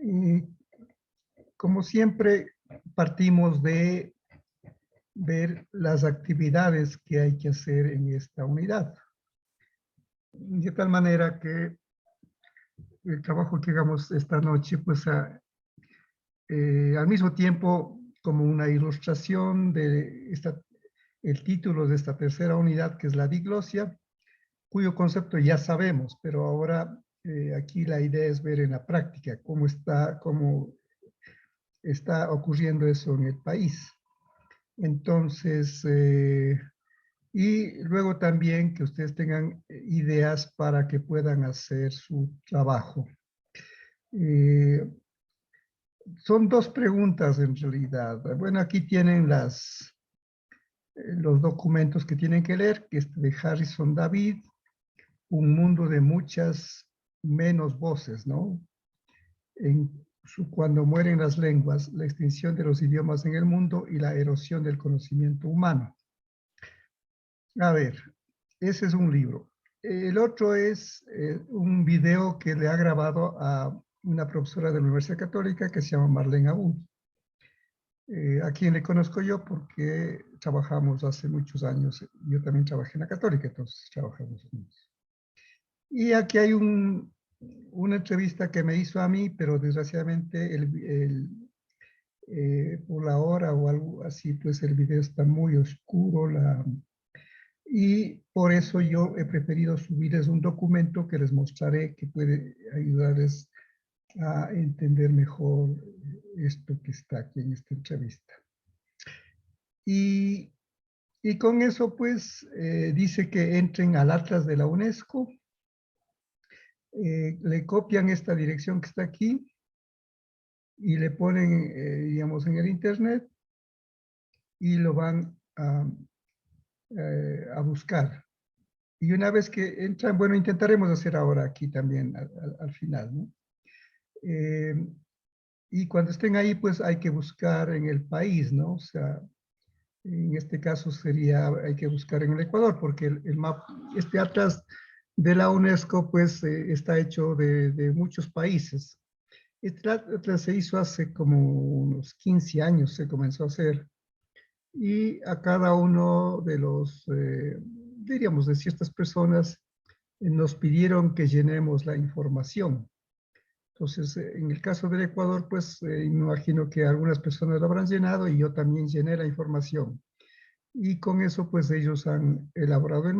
Y como siempre, partimos de ver las actividades que hay que hacer en esta unidad. De tal manera que el trabajo que hagamos esta noche, pues al mismo tiempo como una ilustración de el título de esta tercera unidad, que es la diglosia, cuyo concepto ya sabemos, pero ahora aquí la idea es ver en la práctica cómo está ocurriendo eso en el país. Entonces, y luego también que ustedes tengan ideas para que puedan hacer su trabajo. Son dos preguntas en realidad. Bueno, aquí tienen los documentos que tienen que leer, que es de Harrison David, Un mundo de muchas menos voces, ¿no? Cuando mueren las lenguas, la extinción de los idiomas en el mundo y la erosión del conocimiento humano. A ver, ese es un libro. El otro es un video que le ha grabado a una profesora de la Universidad Católica que se llama Marlene Abud, a quien le conozco yo porque trabajamos hace muchos años. Yo también trabajé en la Católica, entonces trabajamos juntos. Y aquí hay una entrevista que me hizo a mí, pero desgraciadamente por la hora o algo así, pues el video está muy oscuro, y por eso yo he preferido subirles un documento que les mostraré que puede ayudarles a entender mejor esto que está aquí en esta entrevista. Y con eso, pues, dice que entren al Atlas de la UNESCO, le copian esta dirección que está aquí y le ponen, digamos, en el internet y lo van a buscar. Y una vez que entran, bueno, intentaremos hacer ahora aquí también al final, ¿no? Y cuando estén ahí, pues hay que buscar en el país, ¿no? O sea, en este caso hay que buscar en el Ecuador, porque este atlas de la UNESCO, pues está hecho de muchos países. Este atlas se hizo hace como unos 15 años, se comenzó a hacer. Y a cada uno de diríamos, de ciertas personas, nos pidieron que llenemos la información. Entonces, en el caso del Ecuador, pues me imagino que algunas personas lo habrán llenado y yo también llené la información. Y con eso, pues ellos han elaborado el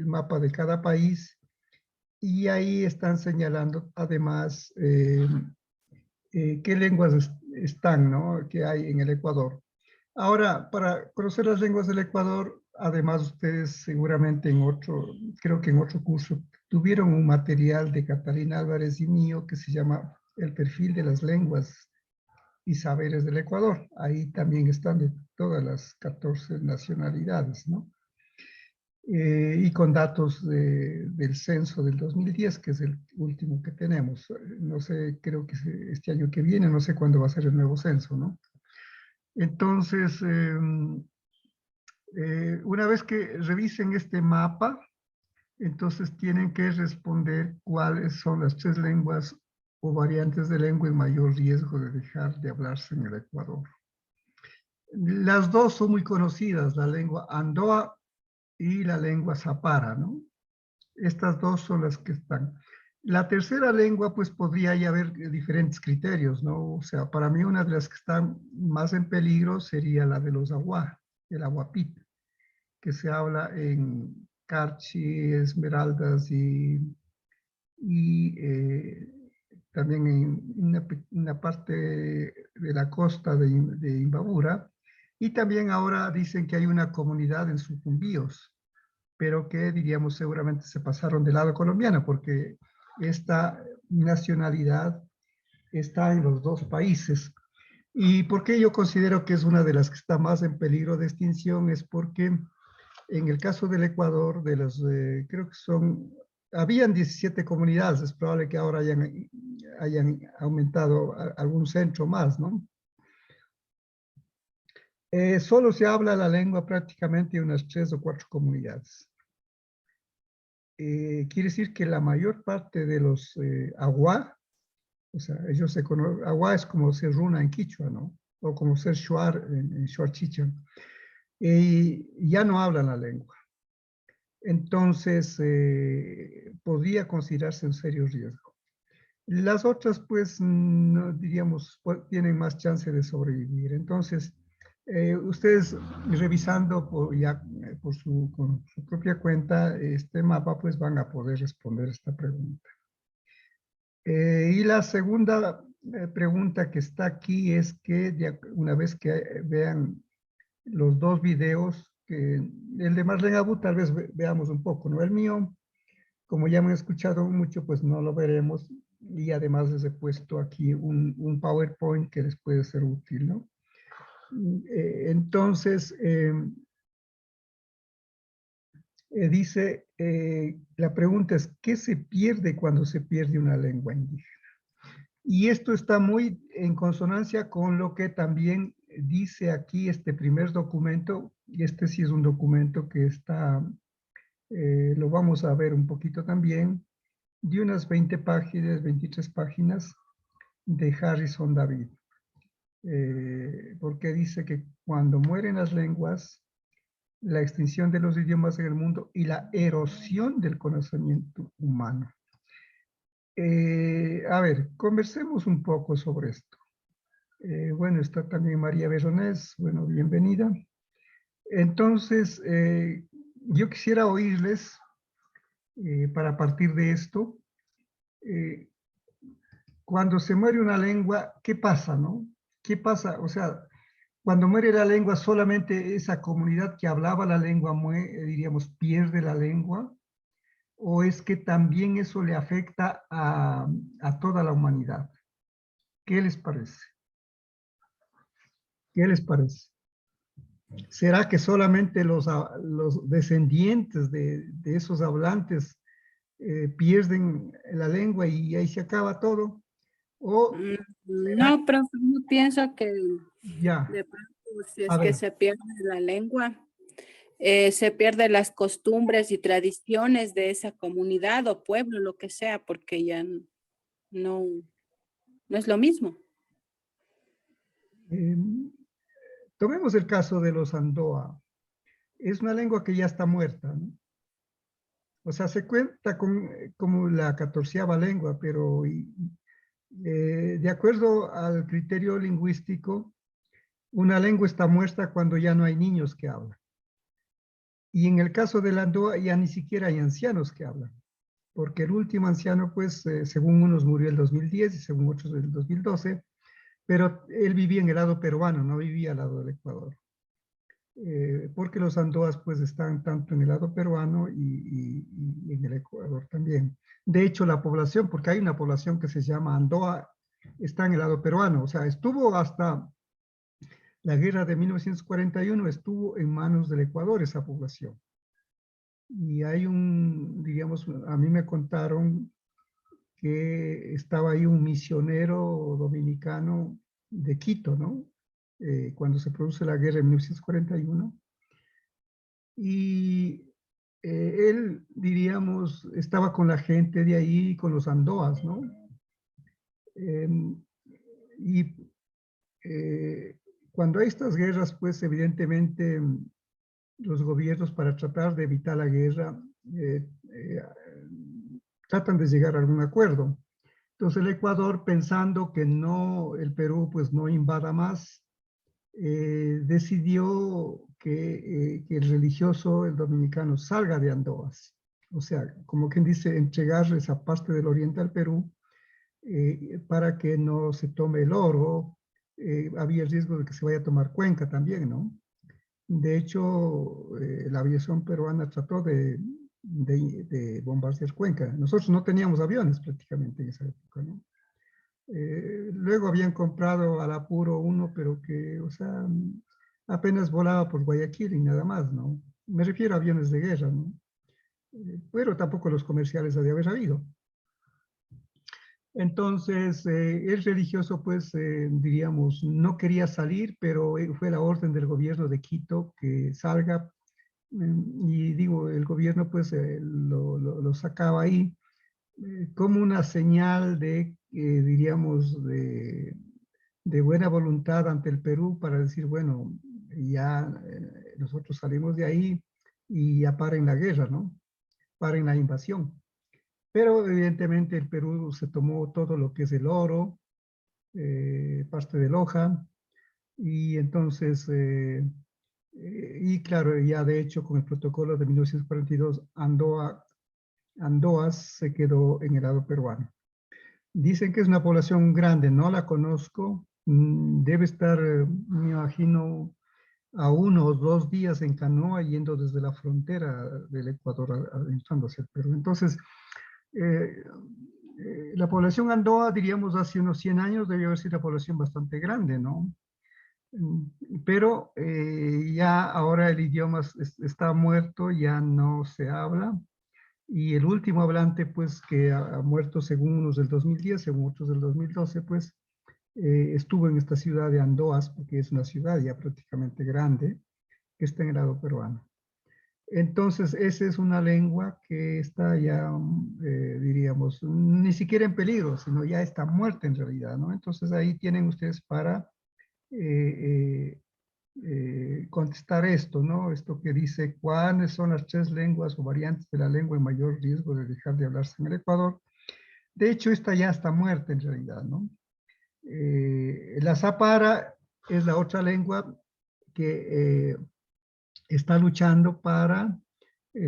mapa de cada país y ahí están señalando además qué lenguas están, ¿no? Que hay en el Ecuador. Ahora, para conocer las lenguas del Ecuador, además ustedes seguramente creo que en otro curso, tuvieron un material de Catalina Álvarez y mío que se llama El perfil de las lenguas y saberes del Ecuador. Ahí también están de todas las 14 nacionalidades, ¿no? Y con datos del censo del 2010, que es el último que tenemos. No sé, creo que este año que viene, no sé cuándo va a ser el nuevo censo, ¿no? Entonces, una vez que revisen este mapa, entonces tienen que responder cuáles son las 3 lenguas o variantes de lengua en mayor riesgo de dejar de hablarse en el Ecuador. Las dos son muy conocidas, la lengua Andoa y la lengua Zapara, ¿no? Estas dos son las que están. La tercera lengua, pues podría ya haber diferentes criterios, ¿no? O sea, para mí una de las que están más en peligro sería la de los Aguá, el Aguapit, que se habla en Carchi, Esmeraldas y también en una parte de la costa de Imbabura. Y también ahora dicen que hay una comunidad en Sucumbíos, pero que diríamos seguramente se pasaron del lado colombiano, porque esta nacionalidad está en los dos países. ¿Y por qué yo considero que es una de las que está más en peligro de extinción? Es porque en el caso del Ecuador, creo que habían 17 comunidades, es probable que ahora hayan aumentado algún centro más, ¿no? Solo se habla la lengua prácticamente en unas 3 o 4 comunidades. quiere decir que la mayor parte de los agua, o sea, ellos se conocen, agua es como ser runa en quichua, ¿no? O como ser shuar en shuar chicha. Ya no hablan la lengua. Entonces, podría considerarse un serio riesgo. Las otras, pues, no, diríamos, tienen más chance de sobrevivir. Entonces, ustedes revisando con su propia cuenta este mapa, pues van a poder responder esta pregunta. Y la segunda pregunta que está aquí es que una vez que vean los dos videos, que el de Marlene Abu tal vez veamos un poco, ¿no? El mío, como ya hemos escuchado mucho, pues no lo veremos. Y además les he puesto aquí un PowerPoint que les puede ser útil, ¿no? Entonces, dice, la pregunta es, ¿qué se pierde cuando se pierde una lengua indígena? Y esto está muy en consonancia con lo que también dice aquí este primer documento, y este sí es un documento que está, lo vamos a ver un poquito también, de unas 20 páginas, 23 páginas de Harrison David, porque dice que cuando mueren las lenguas, la extinción de los idiomas en el mundo y la erosión del conocimiento humano. A ver, conversemos un poco sobre esto. Bueno, está también María Veronés, bueno, bienvenida. Entonces, yo quisiera oírles, para partir de esto, eh, cuando se muere una lengua, ¿qué pasa, no? ¿Qué pasa? O sea, cuando muere la lengua, solamente esa comunidad que hablaba la lengua, diríamos, pierde la lengua, o es que también eso le afecta a toda la humanidad. ¿Qué les parece? ¿Qué les parece? ¿Será que solamente los descendientes de esos hablantes pierden la lengua y ahí se acaba todo? ¿O será No, profe, no pienso que ya? de pronto si A es que ver, se pierde la lengua, se pierden las costumbres y tradiciones de esa comunidad o pueblo, lo que sea, porque ya no, no es lo mismo. eh, tomemos el caso de los Andoa. Es una lengua que ya está muerta, ¿no? O sea, se cuenta como la 14ª lengua, pero de acuerdo al criterio lingüístico, una lengua está muerta cuando ya no hay niños que hablan. Y en el caso de la Andoa ya ni siquiera hay ancianos que hablan, porque el último anciano, pues, según unos murió en el 2010 y según otros en el 2012, pero él vivía en el lado peruano, no vivía al lado del Ecuador. Porque los Andoas pues están tanto en el lado peruano y en el Ecuador también. De hecho, la población, porque hay una población que se llama Andoa, está en el lado peruano, o sea, estuvo hasta la guerra de 1941, estuvo en manos del Ecuador esa población. Y hay digamos, a mí me contaron que estaba ahí un misionero dominicano de Quito, ¿no? Cuando se produce la guerra en 1941. Y él, diríamos, estaba con la gente de ahí, con los Andoas, ¿no? Y eh, cuando hay estas guerras, pues evidentemente los gobiernos para tratar de evitar la guerra tratan de llegar a algún acuerdo. Entonces el Ecuador, pensando que no, el Perú pues no invada más, decidió que el religioso, el dominicano, salga de Andoas. O sea, como quien dice, entregar esa parte del oriente al Perú para que no se tome el oro. Había el riesgo de que se vaya a tomar Cuenca también, ¿no? De hecho, la aviación peruana trató de bombardear Cuenca. Nosotros no teníamos aviones prácticamente en esa época, ¿no? Luego habían comprado al apuro uno, pero que, o sea, apenas volaba por Guayaquil y nada más, ¿no? Me refiero a aviones de guerra, ¿no? Pero tampoco los comerciales ha de haber habido. Entonces, el religioso, pues, diríamos, no quería salir, pero fue la orden del gobierno de Quito que salga y digo, el gobierno pues lo sacaba ahí como una señal de, diríamos, de buena voluntad ante el Perú para decir, bueno, ya nosotros salimos de ahí y ya paren la guerra, ¿no? Paren la invasión. Pero evidentemente el Perú se tomó todo lo que es el oro, parte de Loja, y entonces, y claro, ya de hecho con el protocolo de 1942, Andoas se quedó en el lado peruano. Dicen que es una población grande, no la conozco, debe estar, me imagino, a 1 o 2 días en canoa yendo desde la frontera del Ecuador entrando hacia el Perú. Entonces, eh, la población Andoa, diríamos, hace unos 100 años debió haber sido una población bastante grande, ¿no? Pero ya ahora el idioma está muerto, ya no se habla. Y el último hablante, pues, que ha muerto según unos del 2010, según otros del 2012, pues, estuvo en esta ciudad de Andoas, porque es una ciudad ya prácticamente grande, que está en el lado peruano. Entonces, esa es una lengua que está ya, diríamos, ni siquiera en peligro, sino ya está muerta en realidad, ¿no? Entonces, ahí tienen ustedes para contestar esto, ¿no? Esto que dice, ¿cuáles son las 3 lenguas o variantes de la lengua en mayor riesgo de dejar de hablarse en el Ecuador? De hecho, esta ya está muerta en realidad, ¿no? La Zapara es la otra lengua que está luchando para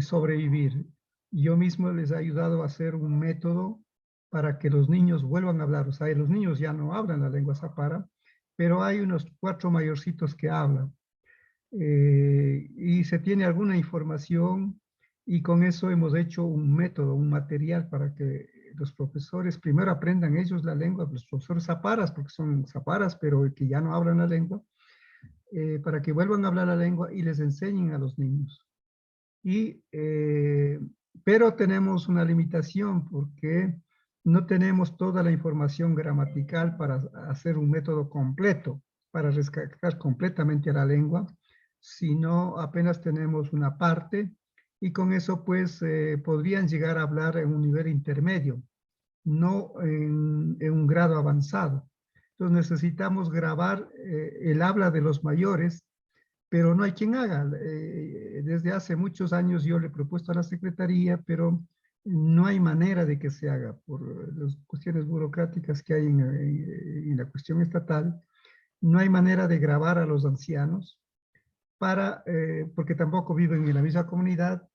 sobrevivir. Yo mismo les he ayudado a hacer un método para que los niños vuelvan a hablar. O sea, los niños ya no hablan la lengua Zapara, pero hay unos 4 mayorcitos que hablan. Y se tiene alguna información y con eso hemos hecho un método, un material para que los profesores primero aprendan ellos la lengua, los profesores zaparas, porque son zaparas, pero que ya no hablan la lengua, para que vuelvan a hablar la lengua y les enseñen a los niños. Y, pero tenemos una limitación porque no tenemos toda la información gramatical para hacer un método completo, para rescatar completamente a la lengua, sino apenas tenemos una parte y con eso pues podrían llegar a hablar en un nivel intermedio, no en un grado avanzado. Entonces necesitamos grabar el habla de los mayores, pero no hay quien haga. Desde hace muchos años yo le he propuesto a la Secretaría, pero no hay manera de que se haga por las cuestiones burocráticas que hay en la cuestión estatal. No hay manera de grabar a los ancianos porque tampoco viven en la misma comunidad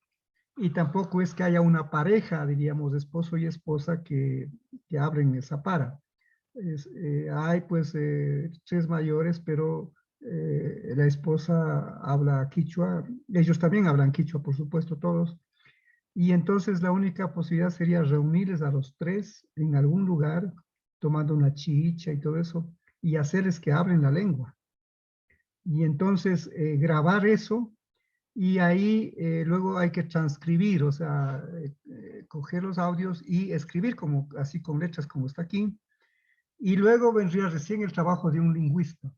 y tampoco es que haya una pareja, diríamos, de esposo y esposa que hablen esa para. Hay pues 3 mayores, pero la esposa habla quichua, ellos también hablan quichua, por supuesto, todos. Y entonces la única posibilidad sería reunirles a los 3 en algún lugar, tomando una chicha y todo eso, y hacerles que hablen la lengua. Y entonces grabar eso, y ahí luego hay que transcribir, o sea, coger los audios y escribir como, así con letras como está aquí, y luego vendría recién el trabajo de un lingüista,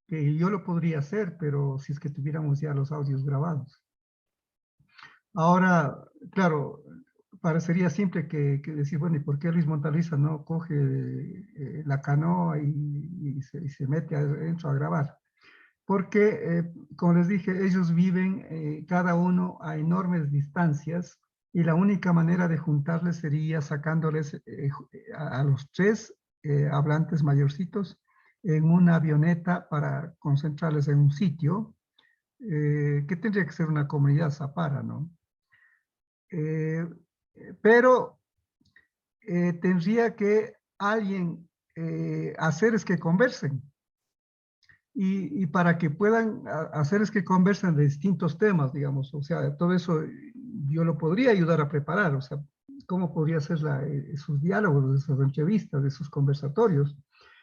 que yo lo podría hacer, pero si es que tuviéramos ya los audios grabados. Ahora, claro, parecería simple que decir, bueno, ¿y por qué Luis Montaliza no coge la canoa y se mete adentro a grabar? Porque, como les dije, ellos viven cada uno a enormes distancias y la única manera de juntarles sería sacándoles a los 3 hablantes mayorcitos en una avioneta para concentrarles en un sitio, que tendría que ser una comunidad zapara, ¿no? Pero tendría que alguien hacer es que conversen. Y para que puedan hacer es que conversen de distintos temas, digamos, o sea, todo eso yo lo podría ayudar a preparar, o sea, cómo podría hacer sus diálogos, esas entrevistas, esos conversatorios,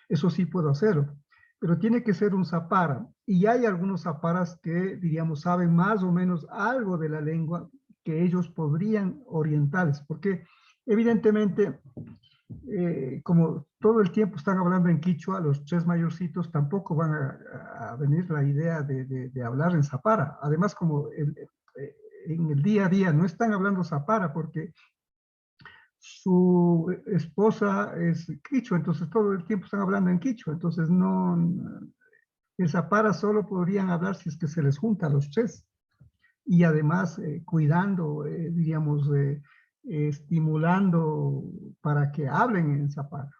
eso sí puedo hacerlo, pero tiene que ser un zapara, y hay algunos zaparas que, diríamos, saben más o menos algo de la lengua que ellos podrían orientarles, porque evidentemente como todo el tiempo están hablando en quichua, los tres mayorcitos tampoco van a venir la idea de hablar en zapara. Además, como en el día a día no están hablando zapara porque su esposa es quichua, entonces todo el tiempo están hablando en quichua, entonces no, el zapara solo podrían hablar si es que se les junta a los tres. Y además cuidando, diríamos, estimulando para que hablen en zapara.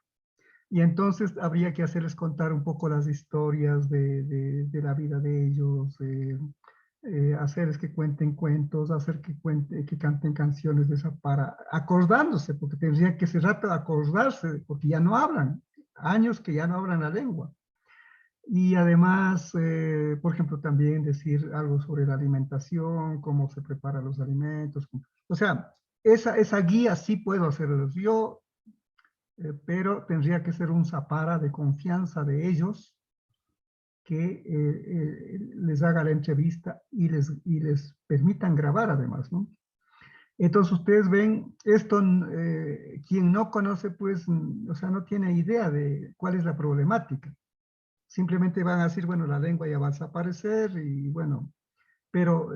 Y entonces habría que hacerles contar un poco las historias de la vida de ellos, hacerles que cuenten cuentos, hacer que canten canciones de zapara, acordándose, porque tendrían que ese rato acordarse, porque ya no hablan, años que ya no hablan la lengua. Y además, por ejemplo, también decir algo sobre la alimentación, cómo se preparan los alimentos. O sea, esa guía sí puedo hacerlos yo, pero tendría que ser un zapara de confianza de ellos que les haga la entrevista y les permitan grabar además, ¿no? Entonces ustedes ven, esto, quien no conoce, pues, o sea, no tiene idea de cuál es la problemática. Simplemente van a decir, bueno, la lengua ya va a desaparecer y bueno, pero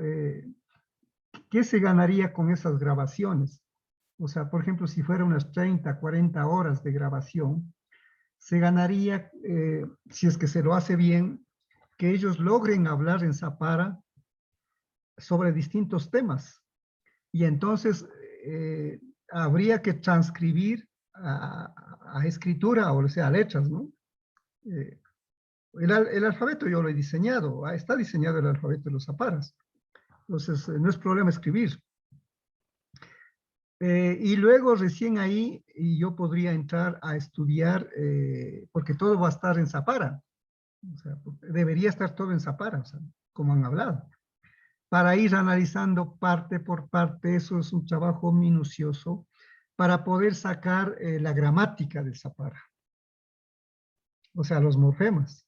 ¿qué se ganaría con esas grabaciones? O sea, por ejemplo, si fuera unas 30, 40 horas de grabación, se ganaría, si es que se lo hace bien, que ellos logren hablar en zapara sobre distintos temas. Y entonces habría que transcribir a escritura, o sea, a letras, ¿no? El alfabeto yo lo he diseñado, está diseñado el alfabeto de los zaparas. Entonces, no es problema escribir. Y luego recién ahí yo podría entrar a estudiar, porque todo va a estar en zapara. O sea, debería estar todo en zapara, o sea, como han hablado. Para ir analizando parte por parte, eso es un trabajo minucioso, para poder sacar la gramática del zapara. O sea, los morfemas.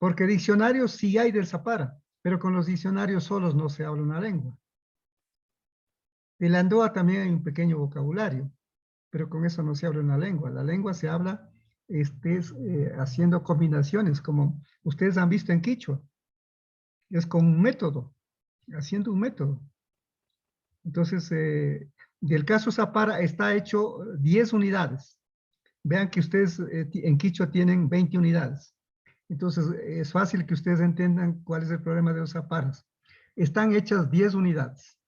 Porque diccionarios sí hay del zapara, pero con los diccionarios solos no se habla una lengua. El Andoa también hay un pequeño vocabulario, pero con eso no se habla una lengua. La lengua se habla haciendo combinaciones, como ustedes han visto en quichua. Es con un método, haciendo un método. Entonces, del caso Zapara está hecho 10 unidades. Vean que ustedes en quichua tienen 20 unidades. Entonces, es fácil que ustedes entiendan cuál es el problema de los zaparas. Están hechas 10 unidades.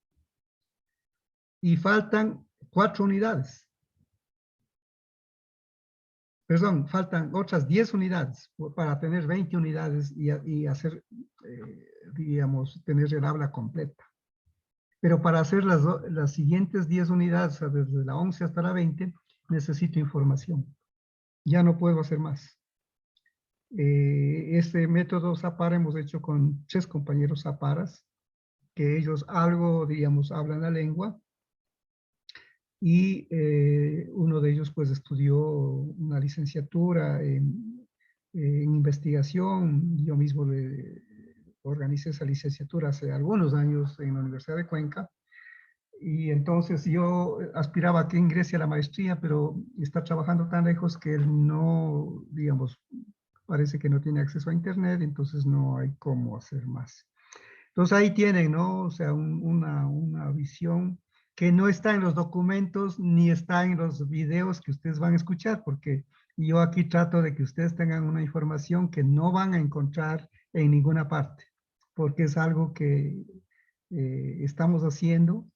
Y faltan 4 unidades. Perdón, faltan otras 10 unidades para tener 20 unidades y hacer, digamos, tener el habla completa. Pero para hacer las siguientes 10 unidades, o sea, desde la 11 hasta la 20, necesito información. Ya no puedo hacer más. Este método Zapara hemos hecho con 3 compañeros Zaparas, que ellos algo, digamos, hablan la lengua, y uno de ellos pues estudió una licenciatura en investigación. Yo mismo organicé esa licenciatura hace algunos años en la Universidad de Cuenca, y entonces yo aspiraba a que ingrese a la maestría, pero está trabajando tan lejos que él no, digamos, parece que no tiene acceso a internet, entonces no hay cómo hacer más. Entonces ahí tienen, ¿no? O sea, una visión que no está en los documentos ni está en los videos que ustedes van a escuchar, porque yo aquí trato de que ustedes tengan una información que no van a encontrar en ninguna parte, porque es algo que estamos haciendo,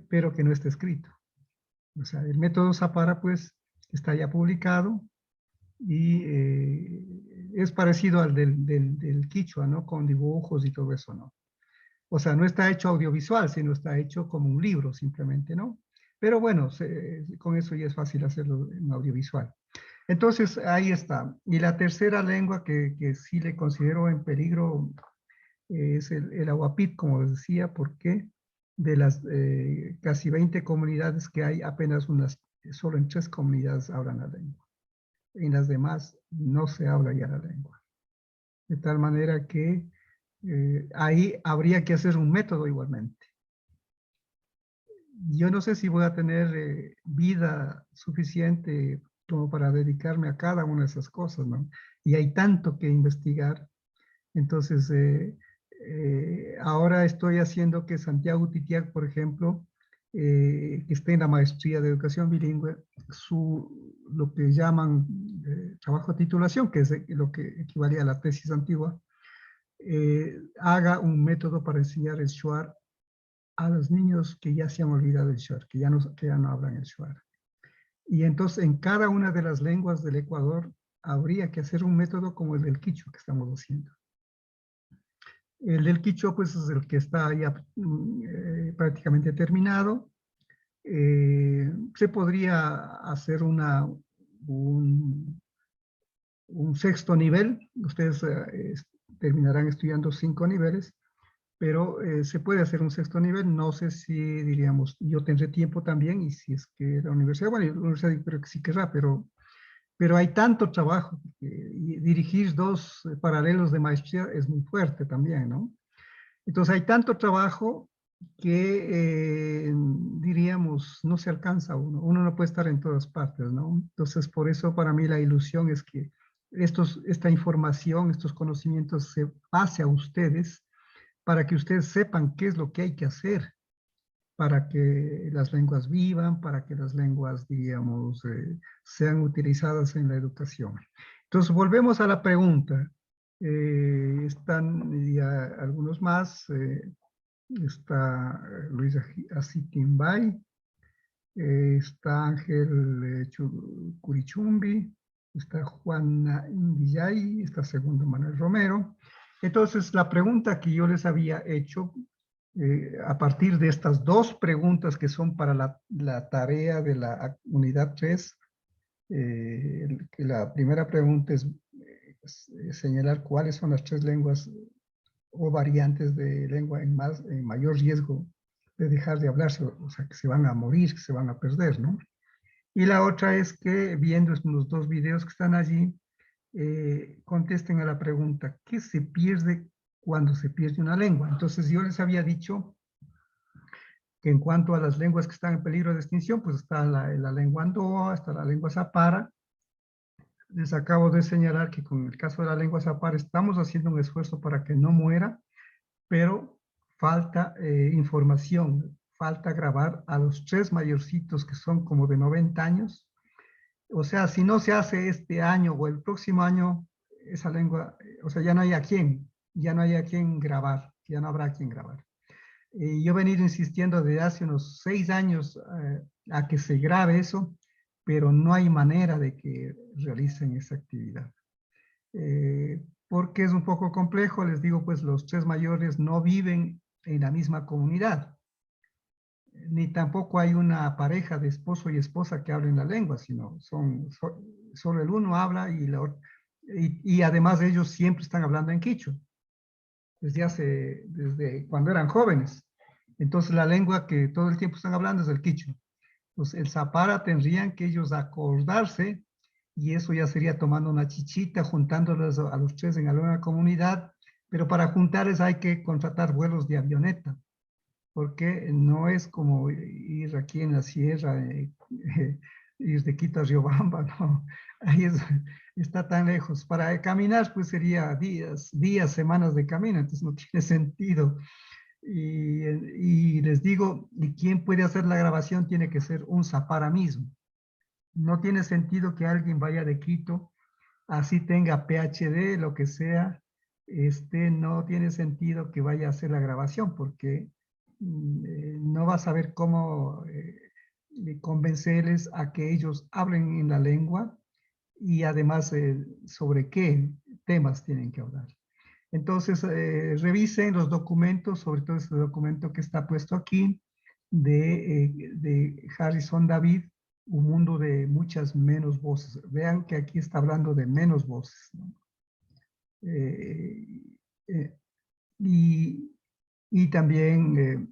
pero que no está escrito. O sea, el método Zapara, pues, está ya publicado y es parecido al del quichua, ¿no? Con dibujos y todo eso, ¿no? O sea, no está hecho audiovisual, sino está hecho como un libro simplemente, ¿no? Pero bueno, con eso ya es fácil hacerlo en audiovisual. Entonces, ahí está. Y la tercera lengua que sí le considero en peligro es el aguapit, como les decía, porque de las casi 20 comunidades que hay, apenas solo en 3 comunidades hablan la lengua. En las demás no se habla ya la lengua. De tal manera que ahí habría que hacer un método igualmente. Yo no sé si voy a tener vida suficiente como para dedicarme a cada una de esas cosas, ¿no? Y hay tanto que investigar. Entonces, ahora estoy haciendo que Santiago Titiac, por ejemplo, que esté en la maestría de educación bilingüe, lo que llaman trabajo de titulación, que es lo que equivalía a la tesis antigua, haga un método para enseñar el shuar a los niños que ya se han olvidado el shuar, que ya no hablan el shuar. Y entonces en cada una de las lenguas del Ecuador habría que hacer un método como el del quichua que estamos haciendo. El del quichua pues es el que está ya prácticamente terminado. Se podría hacer un sexto nivel. Ustedes terminarán estudiando 5 niveles, pero se puede hacer un sexto nivel. No sé si, diríamos, yo tendré tiempo también, y si es que la universidad, bueno, la universidad creo que sí querrá, pero hay tanto trabajo, y dirigir 2 paralelos de maestría es muy fuerte también, ¿no? Entonces hay tanto trabajo que, diríamos, no se alcanza uno no puede estar en todas partes, ¿no? Entonces por eso para mí la ilusión es que esta información, estos conocimientos se pase a ustedes, para que ustedes sepan qué es lo que hay que hacer para que las lenguas vivan, para que las lenguas, diríamos, sean utilizadas en la educación. Entonces, volvemos a la pregunta. Están ya algunos más. Está Luis Acitimbay, está Ángel Curichumbi, está Juana Invillay, está Segundo Manuel Romero. Entonces, la pregunta que yo les había hecho, a partir de estas 2 preguntas que son para la tarea de la unidad 3, la primera pregunta es señalar cuáles son las 3 lenguas o variantes de lengua en mayor riesgo de dejar de hablarse, o sea, que se van a morir, que se van a perder, ¿no? Y la otra es que, viendo los 2 videos que están allí, contesten a la pregunta, ¿qué se pierde cuando se pierde una lengua? Entonces, yo les había dicho que en cuanto a las lenguas que están en peligro de extinción, pues está la lengua andoa, está la lengua zapara. Les acabo de señalar que con el caso de la lengua zapara estamos haciendo un esfuerzo para que no muera, pero falta información, falta grabar a los 3 mayorcitos que son como de 90 años. O sea, si no se hace este año o el próximo año, esa lengua, o sea, ya no hay a quién grabar, ya no habrá a quién grabar. Yo he venido insistiendo desde hace unos 6 años a que se grabe eso, pero no hay manera de que realicen esa actividad. Porque es un poco complejo, les digo, pues los 3 mayores no viven en la misma comunidad, ni tampoco hay una pareja de esposo y esposa que hablen la lengua, sino solo el uno habla y además ellos siempre están hablando en quichua, desde cuando eran jóvenes. Entonces la lengua que todo el tiempo están hablando es el quichua. Entonces el zapara tendrían que ellos acordarse, y eso ya sería tomando una chichita, juntándolos a los 3 en alguna comunidad, pero para juntarles hay que contratar vuelos de avioneta, porque no es como ir aquí en la sierra, ir de Quito a Riobamba, ¿no? Ahí está tan lejos. Para caminar, pues sería días, semanas de camino, entonces no tiene sentido. Y les digo, ¿y quién puede hacer la grabación? Tiene que ser un zapara mismo. No tiene sentido que alguien vaya de Quito, así tenga PhD, lo que sea, no tiene sentido que vaya a hacer la grabación, porque no va a saber cómo convencerles a que ellos hablen en la lengua, y además sobre qué temas tienen que hablar. Entonces, revisen los documentos, sobre todo este documento que está puesto aquí, de Harrison David, Un mundo de muchas menos voces. Vean que aquí está hablando de menos voces, ¿no? Eh, y también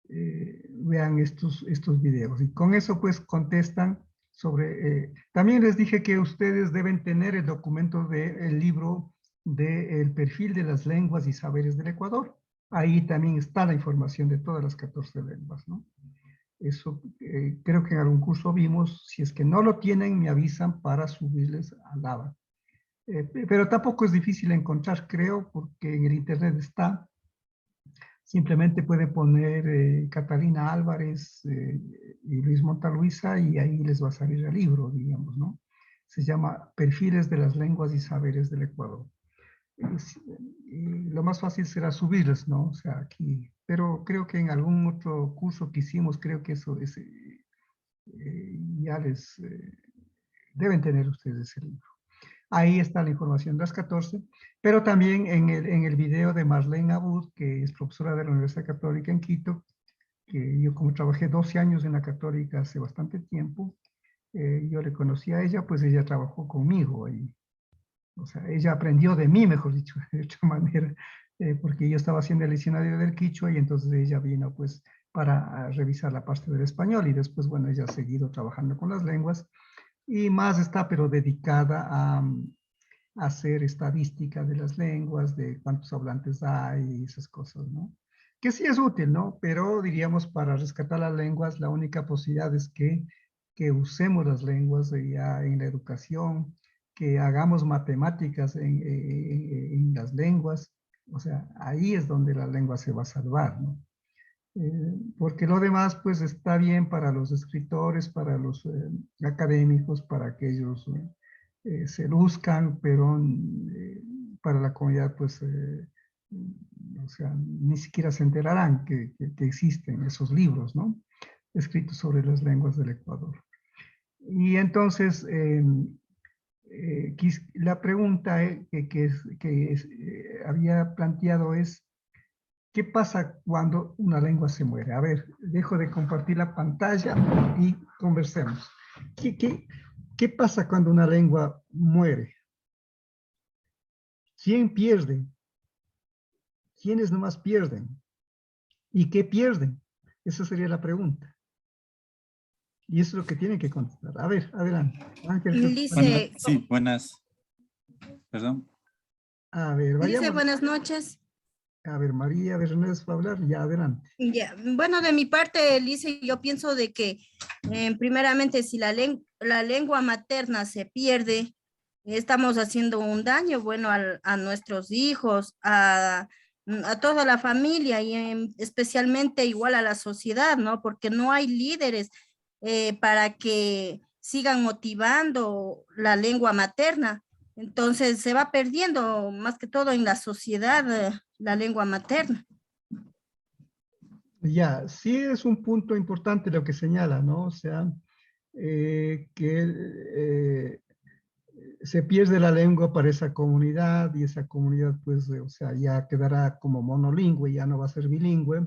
vean estos videos. Y con eso pues contestan sobre... también les dije que ustedes deben tener el documento del libro del perfil de las lenguas y saberes del Ecuador. Ahí también está la información de todas las 14 lenguas, ¿no? Eso creo que en algún curso vimos. Si es que no lo tienen, me avisan para subirles al ABA. Pero tampoco es difícil encontrar, creo, porque en el internet está. Simplemente puede poner Catalina Álvarez y Luis Montaluisa y ahí les va a salir el libro, digamos, ¿no? Se llama Perfiles de las lenguas y saberes del Ecuador. Y lo más fácil será subirlos, ¿no? O sea, aquí. Pero creo que en algún otro curso que hicimos, creo que eso es, ya les deben tener ustedes el libro. Ahí está la información de las 14, pero también en el video de Marlene Abud, que es profesora de la Universidad Católica en Quito, que yo como trabajé 12 años en la Católica hace bastante tiempo, yo le conocí a ella, pues ella trabajó conmigo y, o sea, ella aprendió de mí, mejor dicho, de otra manera, porque yo estaba haciendo el diccionario del quichua y entonces ella vino pues para revisar la parte del español y después, bueno, ella ha seguido trabajando con las lenguas y más está, pero dedicada a hacer estadística de las lenguas, de cuántos hablantes hay y esas cosas, ¿no? Que sí es útil, ¿no? Pero diríamos para rescatar las lenguas, la única posibilidad es que usemos las lenguas ya en la educación, que hagamos matemáticas en las lenguas, o sea, ahí es donde la lengua se va a salvar, ¿no? Porque lo demás pues está bien para los escritores, para los académicos, para que ellos se luzcan, pero para la comunidad pues, o sea, ni siquiera se enterarán que existen esos libros, ¿no? Escritos sobre las lenguas del Ecuador. Y entonces, la pregunta había planteado es, ¿qué pasa cuando una lengua se muere? A ver, dejo de compartir la pantalla y conversemos. ¿Qué pasa cuando una lengua muere? ¿Quién pierde? ¿Quiénes nomás pierden? ¿Y qué pierden? Esa sería la pregunta. Y eso es lo que tienen que contestar. A ver, adelante. Ángel, Buenas, sí, buenas. Perdón. a ver, Dice, vayamos. buenas noches. A ver, María Bernays va a hablar, ya adelante. Ya, bueno, de mi parte, Lice, yo pienso de que primeramente si la lengua materna se pierde, estamos haciendo un daño, bueno, a nuestros hijos, a toda la familia y especialmente igual a la sociedad, ¿no? Porque no hay líderes para que sigan motivando la lengua materna. Entonces se va perdiendo más que todo en la sociedad la lengua materna. Ya, sí es un punto importante lo que señala, ¿no? O sea, que se pierde la lengua para esa comunidad y esa comunidad, pues, o sea, ya quedará como monolingüe, ya no va a ser bilingüe.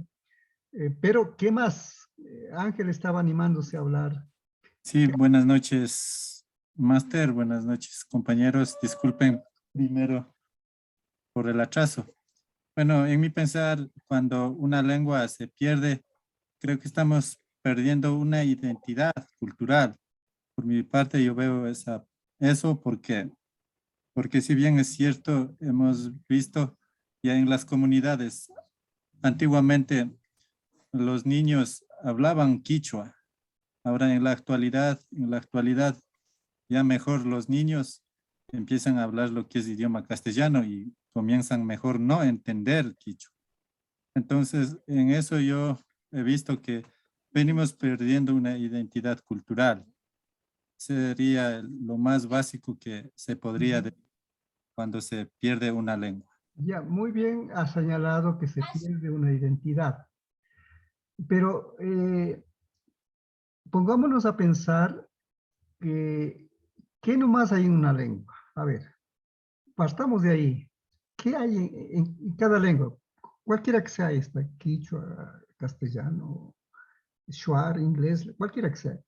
Pero, ¿qué más? Ángel estaba animándose a hablar. Sí, buenas noches, Máster. Buenas noches, compañeros. Disculpen primero por el atraso. Bueno, en mi pensar, cuando una lengua se pierde, creo que estamos perdiendo una identidad cultural. Por mi parte, yo veo eso porque si bien es cierto, hemos visto ya en las comunidades, antiguamente los niños hablaban quichua. Ahora en la actualidad, ya mejor los niños empiezan a hablar lo que es idioma castellano y comienzan mejor no a entender quichua. Entonces, en eso yo he visto que venimos perdiendo una identidad cultural. Sería lo más básico que se podría decir cuando se pierde una lengua. Ya, muy bien ha señalado que se pierde una identidad. Pero pongámonos a pensar que, ¿qué nomás hay en una lengua? A ver, partamos de ahí. ¿Qué hay en cada lengua? Cualquiera que sea esta, quichua, castellano, shuar, inglés, cualquiera que sea.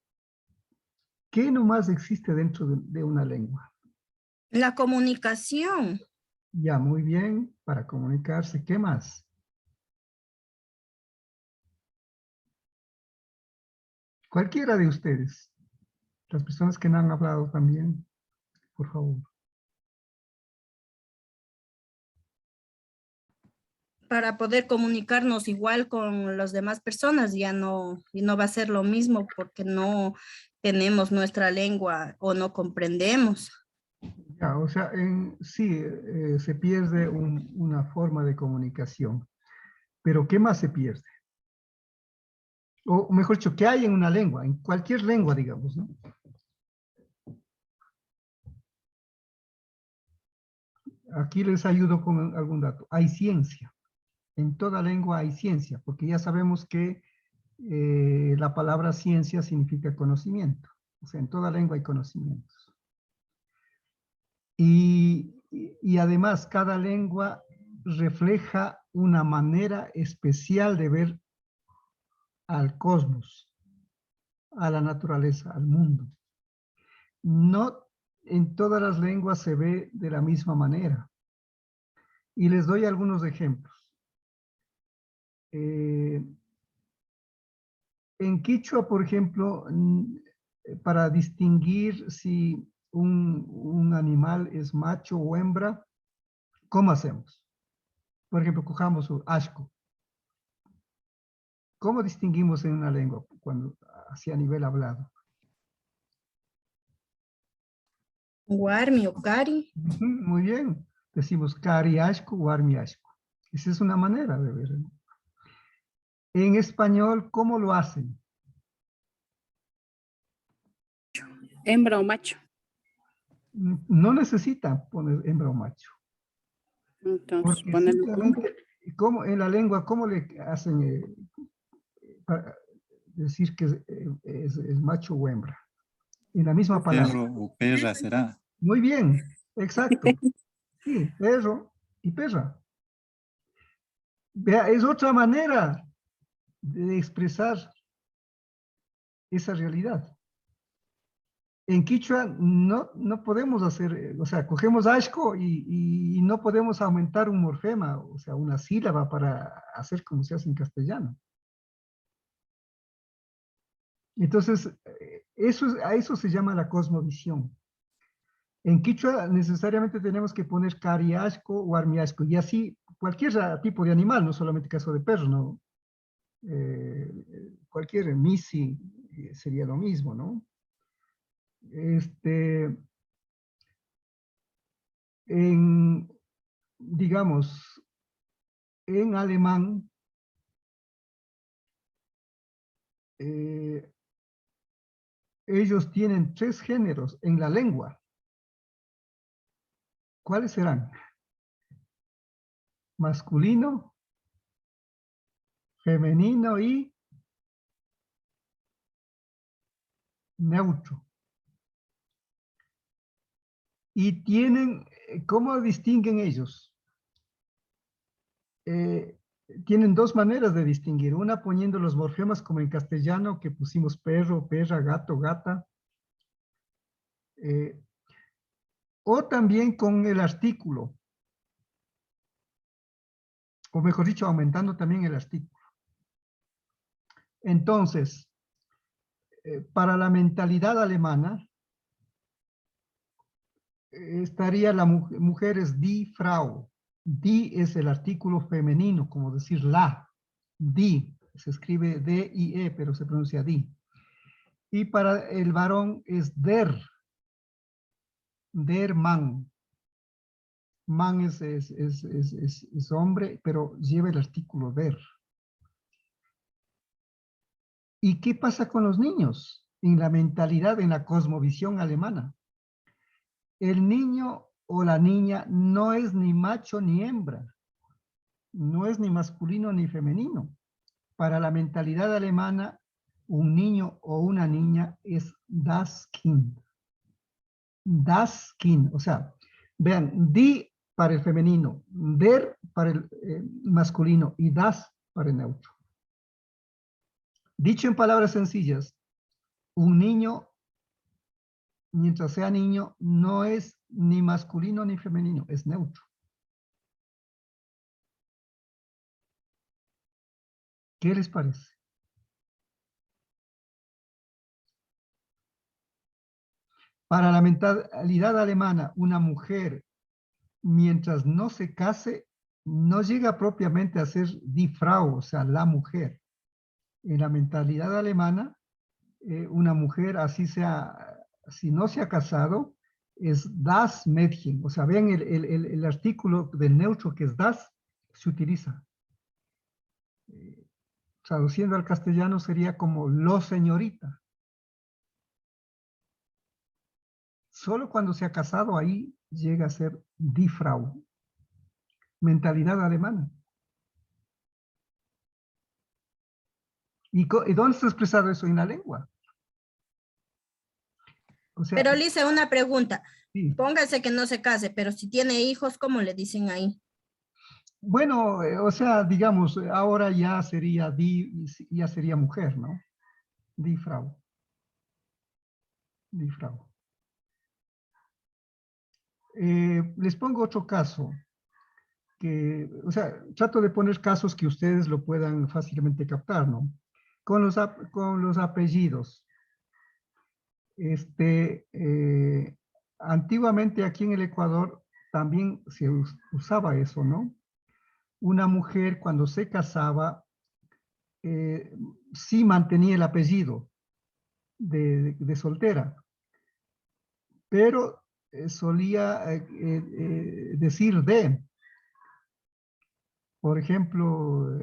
¿Qué nomás existe dentro de una lengua? La comunicación. Ya, muy bien, para comunicarse. ¿Qué más? Cualquiera de ustedes. Las personas que no han hablado también, por favor. para poder comunicarnos igual con las demás personas, y no va a ser lo mismo porque no tenemos nuestra lengua o no comprendemos. Ya, o sea, sí, se pierde una forma de comunicación, pero ¿qué más se pierde? O mejor dicho, ¿qué hay en una lengua? En cualquier lengua, digamos, ¿no? Aquí les ayudo con algún dato. Hay ciencia. En toda lengua hay ciencia, porque ya sabemos que la palabra ciencia significa conocimiento. O sea, en toda lengua hay conocimientos. Y además, cada lengua refleja una manera especial de ver al cosmos, a la naturaleza, al mundo. No en todas las lenguas se ve de la misma manera. Y les doy algunos ejemplos. En Quichua, por ejemplo, para distinguir si un animal es macho o hembra, ¿cómo hacemos? Por ejemplo, cojamos un ashko. ¿Cómo distinguimos en una lengua cuando hacia nivel hablado? Guarmi o cari. Muy bien. Decimos cari ashko, guarmi ashko. Esa es una manera de ver. En español, ¿cómo lo hacen? Hembra o macho. No necesitan poner hembra o macho. Entonces, Porque ponerlo. simplemente, como en la lengua, ¿cómo le hacen para decir que es macho o hembra? En la misma palabra. Perro o perra será. Muy bien, exacto. Sí, perro y perra. Vea, es otra manera de expresar esa realidad. En Quichua no podemos hacer, o sea, cogemos ashko y no podemos aumentar un morfema, o sea, una sílaba para hacer como se hace en castellano. Entonces, a eso se llama la cosmovisión. En Quichua necesariamente tenemos que poner cariasco o armiasco, y así cualquier tipo de animal, no solamente caso de perro, ¿no? Cualquier misi sería lo mismo, ¿no? Digamos, en alemán, ellos tienen 3 géneros en la lengua. ¿Cuáles serán? Masculino, femenino y neutro. Y tienen, ¿cómo distinguen ellos? Tienen 2 maneras de distinguir. Una poniendo los morfemas como en castellano, que pusimos perro, perra, gato, gata. O también con el artículo. O mejor dicho, aumentando también el artículo. Entonces, para la mentalidad alemana, estaría la mujer es die Frau. Die es el artículo femenino, como decir la. Die, se escribe D-I-E, pero se pronuncia die. Y para el varón es der Mann. Man es hombre, pero lleva el artículo der. ¿Y qué pasa con los niños? En la mentalidad, en la cosmovisión alemana. El niño o la niña no es ni macho ni hembra. No es ni masculino ni femenino. Para la mentalidad alemana, un niño o una niña es das Kind. Das Kind. O sea, vean, die para el femenino, der para el masculino y das para el neutro. Dicho en palabras sencillas, un niño, mientras sea niño, no es ni masculino ni femenino, es neutro. ¿Qué les parece? Para la mentalidad alemana, una mujer, mientras no se case, no llega propiamente a ser die Frau, o sea, la mujer. En la mentalidad alemana, una mujer, así sea, si no se ha casado, es das Mädchen. O sea, vean el artículo del neutro que es das, se utiliza. Traduciendo al castellano sería como lo señorita. Solo cuando se ha casado ahí llega a ser die Frau. Mentalidad alemana. ¿Y dónde está expresado eso en la lengua? O sea, Pero Lice, una pregunta. sí. Póngase que no se case, pero si tiene hijos, ¿cómo le dicen ahí? Bueno, o sea, digamos, ahora ya sería ya sería mujer, ¿no? Die Frau. Die Frau. Les pongo otro caso, que, o sea, trato de poner casos que ustedes lo puedan fácilmente captar, ¿no? Con los apellidos. Antiguamente aquí en el Ecuador también se usaba eso, ¿no? Una mujer cuando se casaba sí mantenía el apellido de soltera, pero solía decir de. Por ejemplo,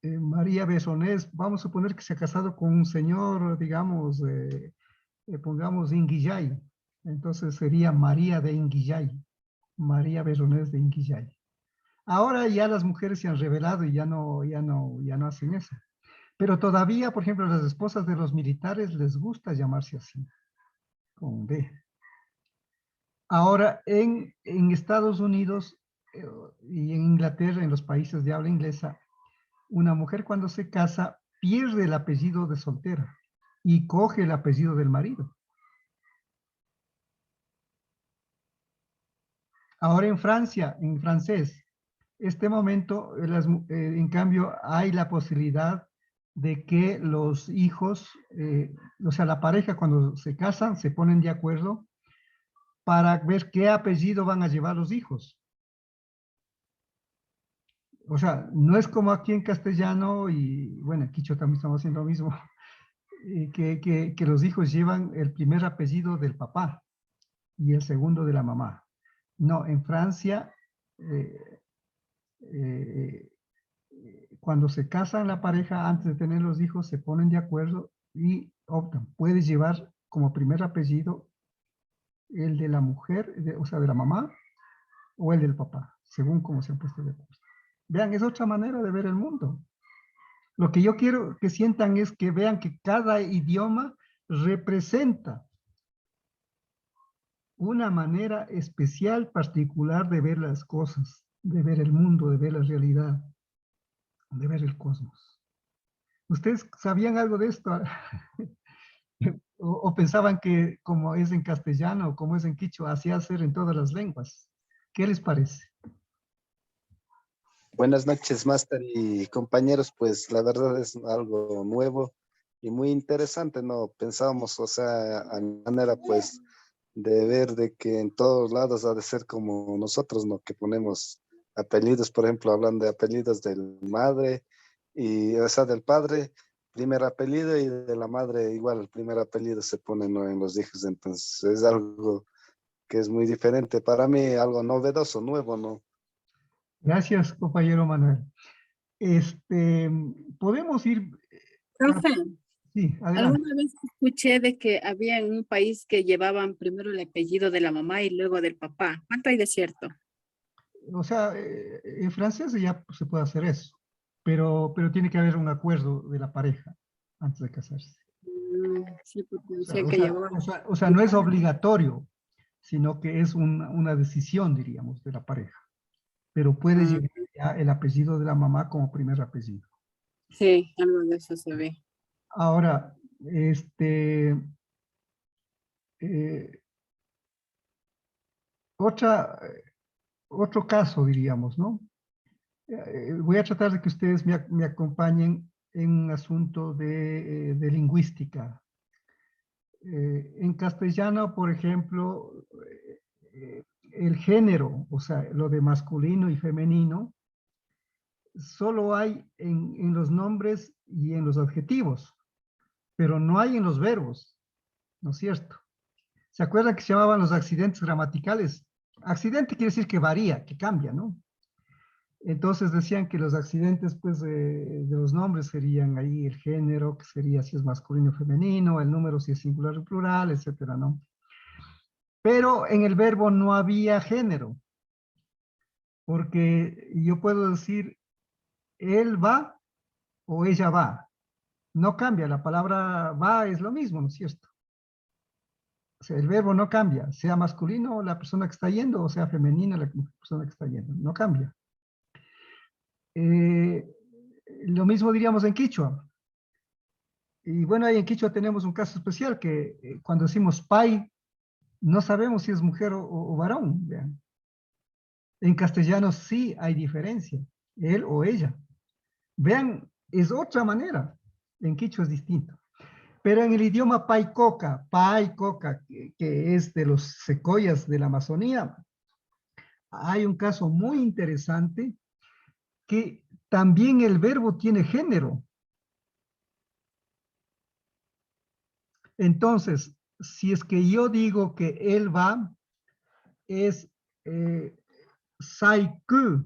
María Besonés, vamos a suponer que se ha casado con un señor, digamos, pongamos Inguillay, entonces sería María de Inguillay, María Besonés de Inguillay. Ahora ya las mujeres se han revelado y ya no hacen eso. Pero todavía, por ejemplo, las esposas de los militares les gusta llamarse así, con D. Ahora, en Estados Unidos y en Inglaterra, en los países de habla inglesa, una mujer cuando se casa pierde el apellido de soltera y coge el apellido del marido. Ahora en Francia, en francés, este momento, en cambio, hay la posibilidad de que los hijos, o sea, la pareja cuando se casan, se ponen de acuerdo para ver qué apellido van a llevar los hijos. O sea, no es como aquí en castellano y, bueno, en quichua también estamos haciendo lo mismo, que los hijos llevan el primer apellido del papá y el segundo de la mamá. No, en Francia, cuando se casan la pareja, antes de tener los hijos, se ponen de acuerdo y optan. Puedes llevar como primer apellido el de la mujer, o sea, de la mamá, o el del papá, según cómo se han puesto de acuerdo. Vean, es otra manera de ver el mundo. Lo que yo quiero que sientan es que vean que cada idioma representa una manera especial, particular de ver las cosas, de ver el mundo, de ver la realidad, de ver el cosmos. ¿Ustedes sabían algo de esto? ¿O pensaban que como es en castellano, como es en quichua, así hacer en todas las lenguas? ¿Qué les parece? Buenas noches, Máster y compañeros. Pues la verdad es algo nuevo y muy interesante, ¿no? Pensábamos, o sea, a mi manera, pues, de ver de que en todos lados ha de ser como nosotros, ¿no? Que ponemos apellidos, por ejemplo, hablando de apellidos del madre y, o sea, del padre, primer apellido, y de la madre igual, el primer apellido se pone, ¿no? En los hijos. Entonces es algo que es muy diferente. Para mí, algo novedoso, nuevo, ¿no? Gracias, compañero Manuel. Podemos ir... Profe, Sí, adelante. alguna vez escuché de que había en un país que llevaban primero el apellido de la mamá y luego del papá. ¿Cuánto hay de cierto? O sea, en francés ya se puede hacer eso, pero tiene que haber un acuerdo de la pareja antes de casarse. Sí, porque O sea, decían o que sea, llevaban. o sea, no es obligatorio, sino que es una decisión, diríamos, de la pareja. Pero puede Ah, llevar ya el apellido de la mamá como primer apellido. sí, algo de eso se ve. Ahora, eh, otro caso, diríamos, ¿no? Voy a tratar de que ustedes me acompañen en un asunto de lingüística. En castellano, por ejemplo, el género, o sea, lo de masculino y femenino, solo hay en los nombres y en los adjetivos, pero no hay en los verbos, ¿no es cierto? ¿Se acuerdan que se llamaban los accidentes gramaticales? Accidente quiere decir que varía, que cambia, ¿no? Entonces decían que los accidentes, pues, de los nombres serían ahí el género, que sería si es masculino o femenino, el número si es singular o plural, etcétera, ¿no? Pero en el verbo no había género, porque yo puedo decir él va o ella va. No cambia, la palabra va es lo mismo, ¿no es cierto? O sea, el verbo no cambia, sea masculino la persona que está yendo o sea femenina la persona que está yendo, no cambia. Lo mismo diríamos en quichua. Y bueno, ahí en quichua tenemos un caso especial que cuando decimos pai, no sabemos si es mujer o varón. Vean. En castellano sí hay diferencia, él o ella. Vean, es otra manera. En quichua es distinto. Pero en el idioma paicoca, que es de los secoyas de la Amazonía, hay un caso muy interesante que también el verbo tiene género. Entonces, si es que yo digo que él va, es saiku.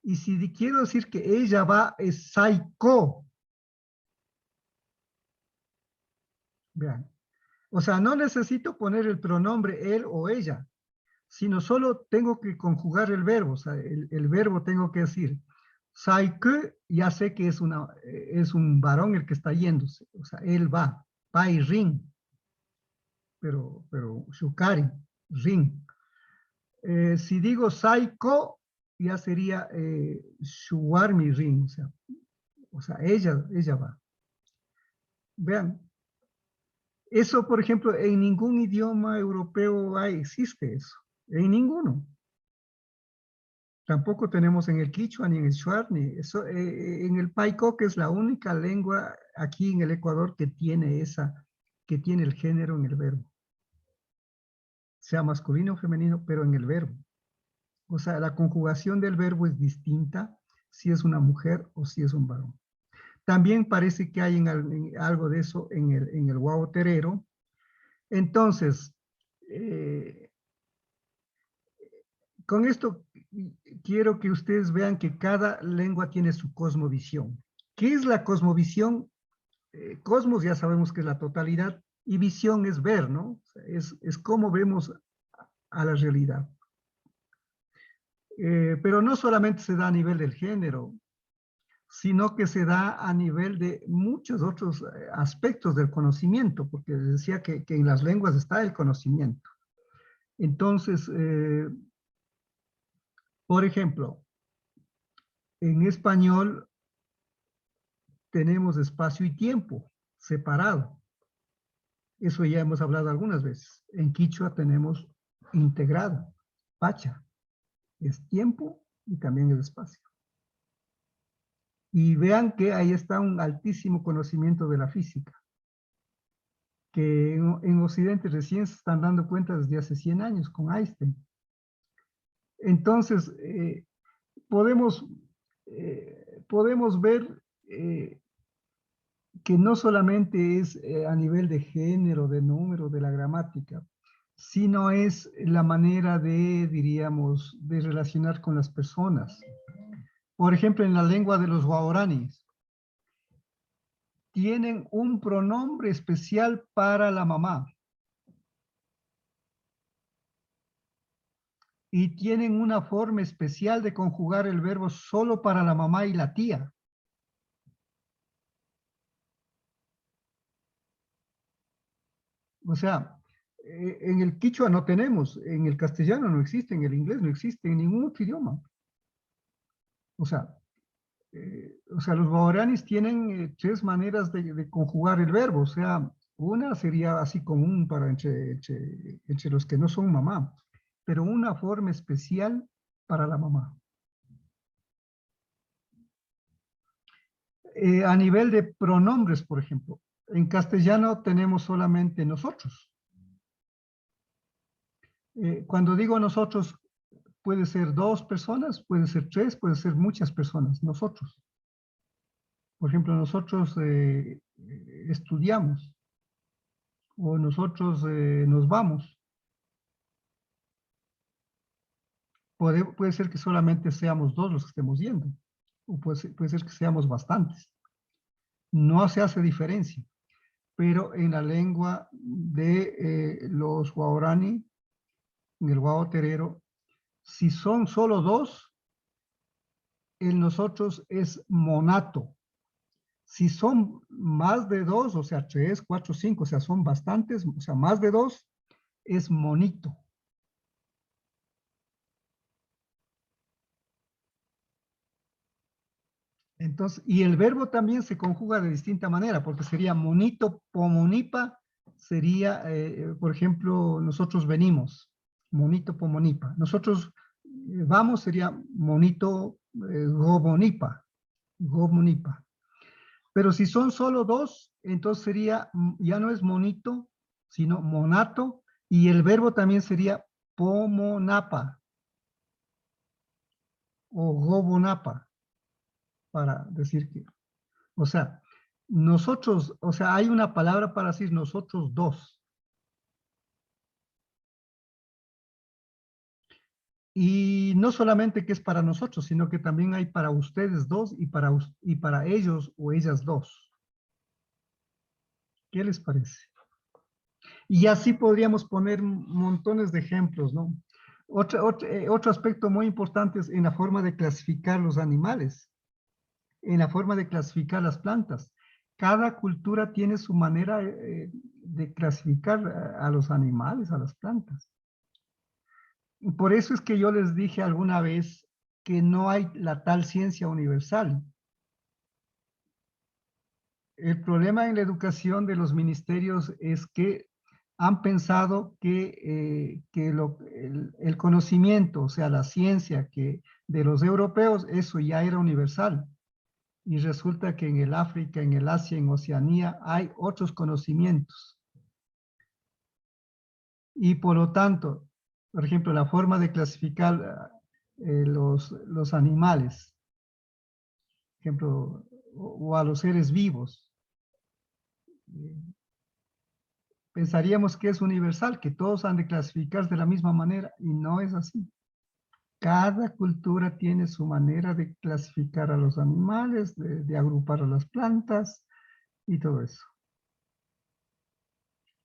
Y si quiero decir que ella va, es saiko. Vean. O sea, no necesito poner el pronombre él o ella, sino solo tengo que conjugar el verbo. O sea, el verbo tengo que decir, saiku, ya sé que es un varón el que está yéndose. O sea, él va. Pai ring. Pero shukari, ring. Si digo saiko, ya sería shuwarmi ring. O sea, ella va. Vean, eso, por ejemplo, en ningún idioma europeo existe eso. En ninguno. Tampoco tenemos en el quichua, ni en el shuar, ni eso. En el paico, que es la única lengua aquí en el Ecuador que tiene el género en el verbo. Sea masculino o femenino, pero en el verbo. O sea, la conjugación del verbo es distinta si es una mujer o si es un varón. También parece que hay algo de eso en el guau terero. Entonces, con esto quiero que ustedes vean que cada lengua tiene su cosmovisión. ¿Qué es la cosmovisión? Cosmos ya sabemos que es la totalidad y visión es ver, ¿no? Es cómo vemos a la realidad. Pero no solamente se da a nivel del género, sino que se da a nivel de muchos otros aspectos del conocimiento, porque decía que en las lenguas está el conocimiento. Entonces, por ejemplo, en español tenemos espacio y tiempo separado. Eso ya hemos hablado algunas veces. En quichua tenemos integrado, pacha, es tiempo y también es espacio. Y vean que ahí está un altísimo conocimiento de la física, que en Occidente recién se están dando cuenta desde hace 100 años con Einstein. Entonces, podemos ver que no solamente es a nivel de género, de número, de la gramática, sino es la manera diríamos, de relacionar con las personas. Por ejemplo, en la lengua de los guaraníes, tienen un pronombre especial para la mamá. Y tienen una forma especial de conjugar el verbo solo para la mamá y la tía. O sea, en el quichua no tenemos, en el castellano no existe, en el inglés no existe, en ningún otro idioma. O sea, los guaraníes tienen 3 maneras de conjugar el verbo. O sea, una sería así común para entre los que no son mamá, pero una forma especial para la mamá. A nivel de pronombres, por ejemplo, en castellano tenemos solamente nosotros. Cuando digo nosotros, puede ser 2 personas, puede ser 3, puede ser muchas personas, nosotros. Por ejemplo, nosotros estudiamos o nosotros nos vamos. Puede ser que solamente seamos 2 los que estemos yendo, o puede ser que seamos bastantes. No se hace diferencia, pero en la lengua de los guaraní, en el guao terero, si son solo 2, el nosotros es monato. Si son más de 2, o sea, 3, 4, 5, o sea, son bastantes, o sea, más de 2, es monito. Entonces, y el verbo también se conjuga de distinta manera, porque sería monito, pomonipa, sería, por ejemplo, nosotros venimos, monito, pomonipa. Nosotros vamos, sería monito, gobonipa, gobonipa. Pero si son solo 2, entonces sería, ya no es monito, sino monato, y el verbo también sería pomonapa o gobonapa, para decir que, o sea, nosotros, o sea, hay una palabra para decir nosotros 2. Y no solamente que es para nosotros, sino que también hay para ustedes 2 y para ellos o ellas 2. ¿Qué les parece? Y así podríamos poner montones de ejemplos, ¿no? Otro aspecto muy importante es en la forma de clasificar los animales, en la forma de clasificar las plantas. Cada cultura tiene su manera de clasificar a los animales, a las plantas. Por eso es que yo les dije alguna vez que no hay la tal ciencia universal. El problema en la educación de los ministerios es que han pensado que el conocimiento, o sea, la ciencia que de los europeos, eso ya era universal. Y resulta que en el África, en el Asia, en Oceanía, hay otros conocimientos. Y por lo tanto, por ejemplo, la forma de clasificar los animales, por ejemplo, o a los seres vivos, pensaríamos que es universal, que todos han de clasificarse de la misma manera, y no es así. Cada cultura tiene su manera de clasificar a los animales, de agrupar a las plantas y todo eso.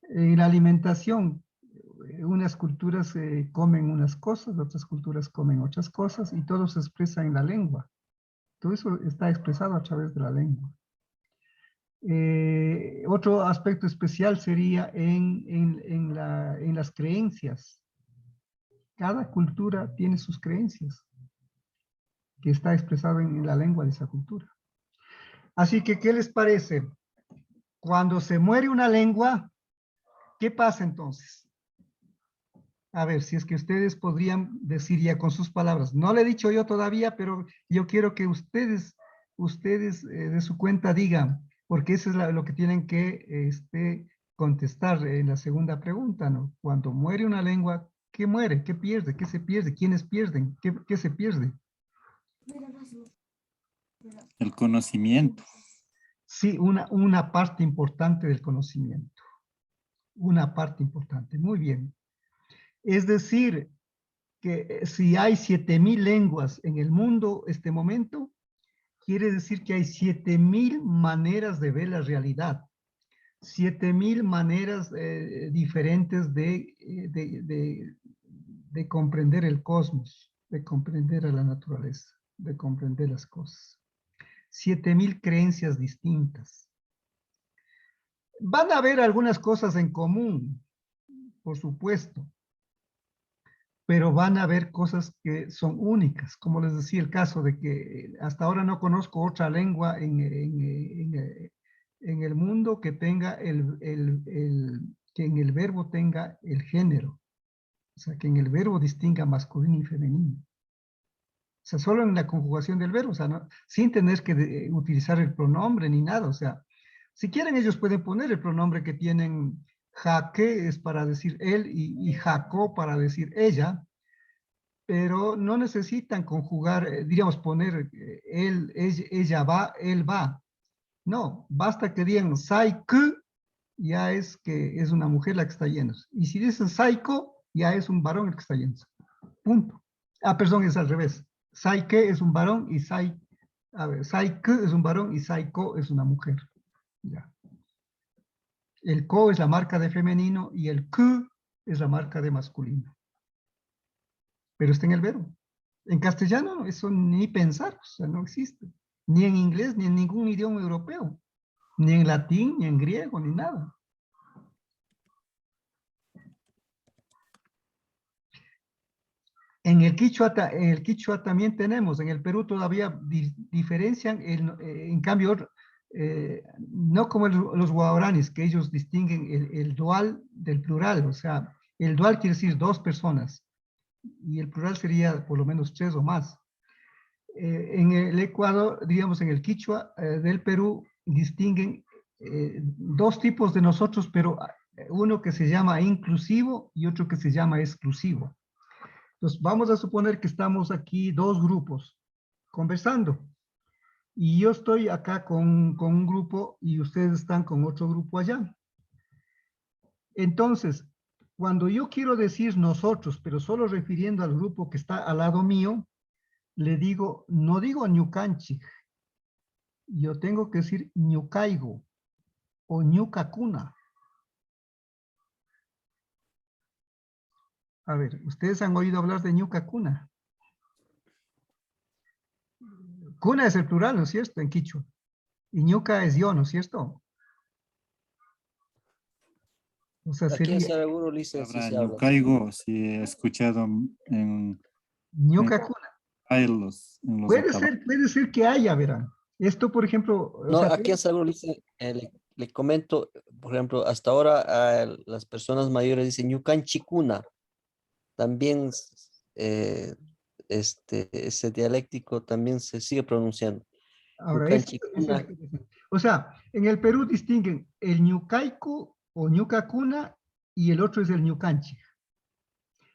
En la alimentación, unas culturas comen unas cosas, otras culturas comen otras cosas, y todo se expresa en la lengua. Todo eso está expresado a través de la lengua. Otro aspecto especial sería en las creencias. Cada cultura tiene sus creencias, que está expresado en la lengua de esa cultura. Así que, ¿qué les parece? Cuando se muere una lengua, ¿qué pasa entonces? A ver, si es que ustedes podrían decir ya con sus palabras. No le he dicho yo todavía, pero yo quiero que ustedes de su cuenta digan, porque eso es lo que tienen que contestar en la segunda pregunta, ¿no? Cuando muere una lengua, ¿qué muere? ¿Qué pierde? ¿Qué se pierde? ¿Quiénes pierden? ¿Qué se pierde? El conocimiento. Sí, una parte importante del conocimiento. Una parte importante. Muy bien. Es decir, que si hay 7,000 lenguas en el mundo este momento, quiere decir que hay 7,000 maneras de ver la realidad, 7,000 maneras diferentes de comprender el cosmos, de comprender a la naturaleza, de comprender las cosas. 7,000 creencias distintas. Van a haber algunas cosas en común, por supuesto, pero van a haber cosas que son únicas, como les decía el caso de que hasta ahora no conozco otra lengua en el mundo que tenga que en el verbo tenga el género, o sea, que en el verbo distinga masculino y femenino. O sea, solo en la conjugación del verbo, o sea, no, sin tener que utilizar el pronombre ni nada, o sea, si quieren ellos pueden poner el pronombre que tienen Jaque es para decir él y Jaco para decir ella, pero no necesitan conjugar, diríamos poner él, ella va, él va. No, basta que digan saike, ya es que es una mujer la que está yendo. Y si dicen saiko, ya es un varón el que está yendo. Punto. Ah, perdón, es al revés. Saike es un varón y saike es un varón y saiko es una mujer. Ya. El ko es la marca de femenino y el ku es la marca de masculino. Pero está en el verbo. En castellano eso ni pensar, o sea, no existe. Ni en inglés, ni en ningún idioma europeo. Ni en latín, ni en griego, ni nada. En el Quichua también tenemos, en el Perú todavía diferencian, en cambio, no como los guaraníes, que ellos distinguen el dual del plural, o sea, el dual quiere decir dos personas, y el plural sería por lo menos tres o más. En el Ecuador, digamos, en el Quichua del Perú, distinguen dos tipos de nosotros, pero uno que se llama inclusivo y otro que se llama exclusivo. Entonces, vamos a suponer que estamos aquí dos grupos conversando. Y yo estoy acá con un grupo y ustedes están con otro grupo allá. Entonces, cuando yo quiero decir nosotros, pero solo refiriendo al grupo que está al lado mío, le digo, no digo ñucanchi, yo tengo que decir ñucaigo o ñucacuna. A ver, ¿ustedes han oído hablar de ñucacuna? Cuna es el plural, ¿no es cierto? En quichua. Y ñuca es yo, ¿no es cierto? O sea, Aquí en sería Saraguro, Lisa, sí Habrá se habla así. Ñucaigo, si he escuchado en ñucacuna. en los Otavalo. Puede ser que haya, verán. Esto, por ejemplo, o No, sea, aquí en Saraguro, Lisa, le comento, por ejemplo, hasta ahora las personas mayores dicen Ñucan Chicuna. También ese dialéctico también se sigue pronunciando. ahora, Ñucan eso es Chicuna. interesante. O sea, en el Perú distinguen el ñucaico o ñucacuna y el otro es el ñucanchi.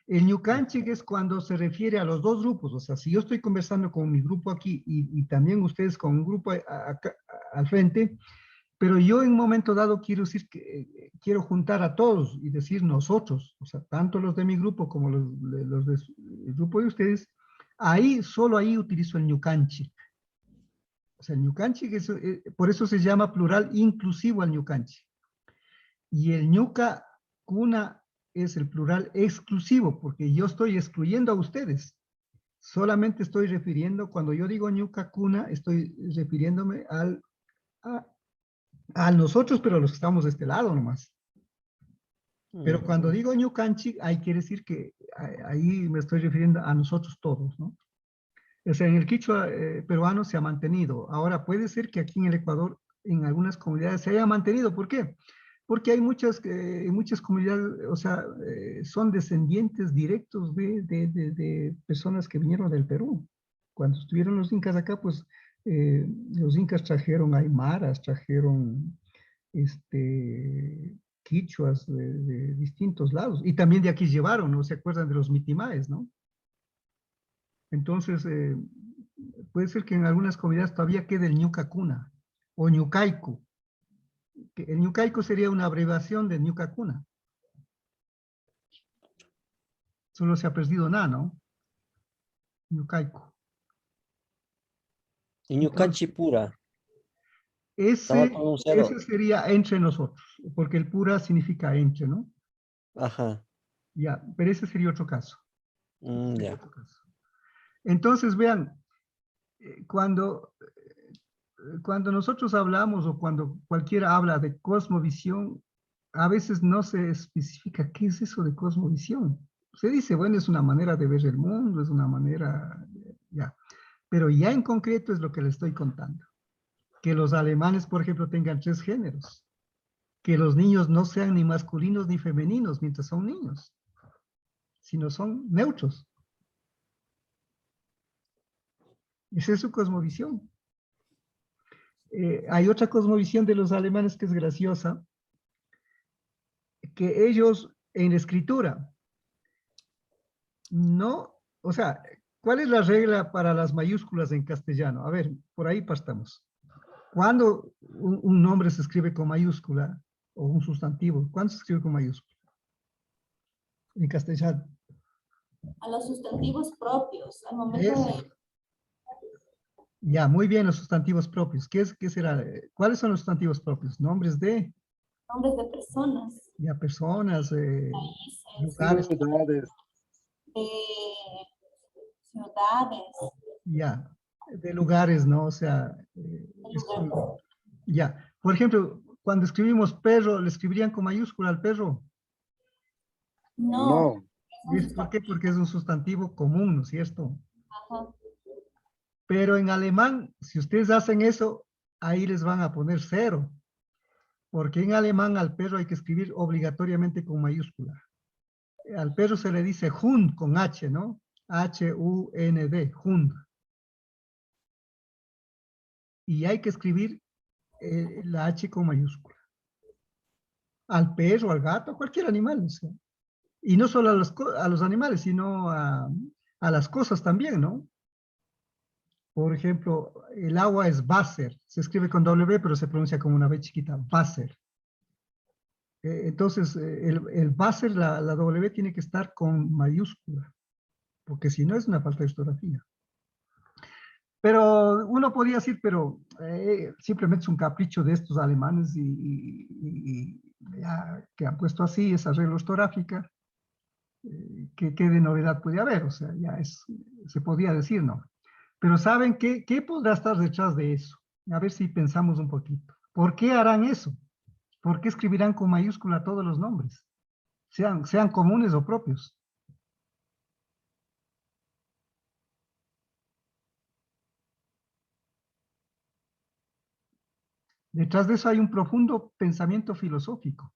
El ñucanchi es cuando se refiere a los dos grupos, o sea, si yo estoy conversando con mi grupo aquí y también ustedes con un grupo acá, al frente, pero yo en un momento dado quiero decir que quiero juntar a todos y decir nosotros, o sea, tanto los de mi grupo como los del grupo de ustedes, ahí, solo ahí utilizo el ñucanchi. O sea, el ñucanchi, por eso se llama plural inclusivo al ñucanchi. Y el ñuca cuna es el plural exclusivo, porque yo estoy excluyendo a ustedes. Solamente estoy refiriendo, cuando yo digo ñuca cuna, estoy refiriéndome a nosotros, pero los que estamos de este lado nomás. Pero cuando digo ñucanchi, ahí quiere decir que ahí me estoy refiriendo a nosotros todos, ¿no? O sea, en el quichua peruano se ha mantenido. Ahora, puede ser que aquí en el Ecuador, en algunas comunidades, se haya mantenido. ¿Por qué? Porque hay muchas comunidades, o sea, son descendientes directos de personas que vinieron del Perú. Cuando estuvieron los incas acá, pues los incas trajeron aymaras, trajeron quichuas de distintos lados. Y también de aquí llevaron, ¿no? ¿Se acuerdan de los mitimaes, no? Entonces, puede ser que en algunas comunidades todavía quede el ñucacuna o ñucaico. El ñucaico sería una abreviación de ñucacuna. Solo se ha perdido nada, ¿no? Ñucaico. Y Ñucan Chipura. Está mal pronunciado. Ese sería entre nosotros, porque el pura significa entre, ¿no? Ajá. Ya, pero ese sería otro caso. Ya. Otro caso. Entonces, vean, cuando nosotros hablamos o cuando cualquiera habla de cosmovisión, a veces no se especifica qué es eso de cosmovisión. Se dice, bueno, es una manera de ver el mundo, es una manera, ya. Pero ya en concreto es lo que le estoy contando. Que los alemanes, por ejemplo, tengan 3 géneros. Que los niños no sean ni masculinos ni femeninos mientras son niños, sino son neutros. Esa es su cosmovisión. Hay otra cosmovisión de los alemanes que es graciosa, que ellos en la escritura no, o sea, ¿cuál es la regla para las mayúsculas en castellano? A ver, por ahí partamos. ¿Cuándo un nombre se escribe con mayúscula o un sustantivo? ¿Cuándo se escribe con mayúscula? En castellano. A los sustantivos propios, al momento Eso. de Ya, muy bien, los sustantivos propios. ¿Qué será? ¿Cuáles son los sustantivos propios? Nombres de, nombres de personas, ya, personas, países, lugares, Ciudades. de ciudades, ya, de lugares, ¿no? O sea, de lugares. ya. Por ejemplo, cuando escribimos perro, ¿le escribirían con mayúscula al perro? No, No. ¿Y por qué? Porque es un sustantivo común, ¿no es cierto? ajá. Pero en alemán, si ustedes hacen eso, ahí les van a poner cero. Porque en alemán al perro hay que escribir obligatoriamente con mayúscula. Al perro se le dice Hund con H, ¿no? H-U-N-D, Hund. Y hay que escribir la H con mayúscula. Al perro, al gato, a cualquier animal. O sea. Y no solo a los animales, sino a las cosas también, ¿no? Por ejemplo, el agua es Wasser. Se escribe con W, pero se pronuncia como una B chiquita, Wasser. Entonces, el Wasser, la W tiene que estar con mayúscula, porque si no es una falta de ortografía. Pero uno podría decir, pero simplemente es un capricho de estos alemanes y ya, que han puesto así esa regla ortográfica, ¿qué de novedad puede haber? O sea, ya se podría decir, ¿no? Pero ¿saben qué podrá estar detrás de eso? A ver si pensamos un poquito. ¿Por qué harán eso? ¿Por qué escribirán con mayúscula todos los nombres? Sean comunes o propios. Detrás de eso hay un profundo pensamiento filosófico.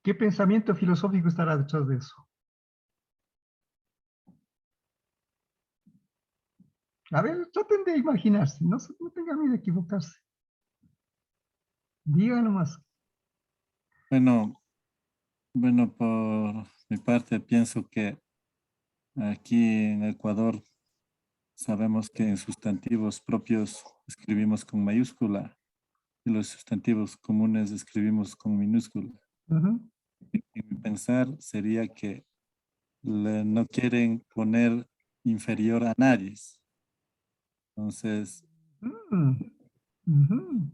¿Qué pensamiento filosófico estará detrás de eso? A ver, traten de imaginarse, no tengan miedo de equivocarse. Digan nomás. Bueno, por mi parte pienso que aquí en Ecuador sabemos que en sustantivos propios escribimos con mayúscula y los sustantivos comunes escribimos con minúscula. Ujú. En mi pensar sería que no quieren poner inferior a nadie. Entonces, Mm, ujú.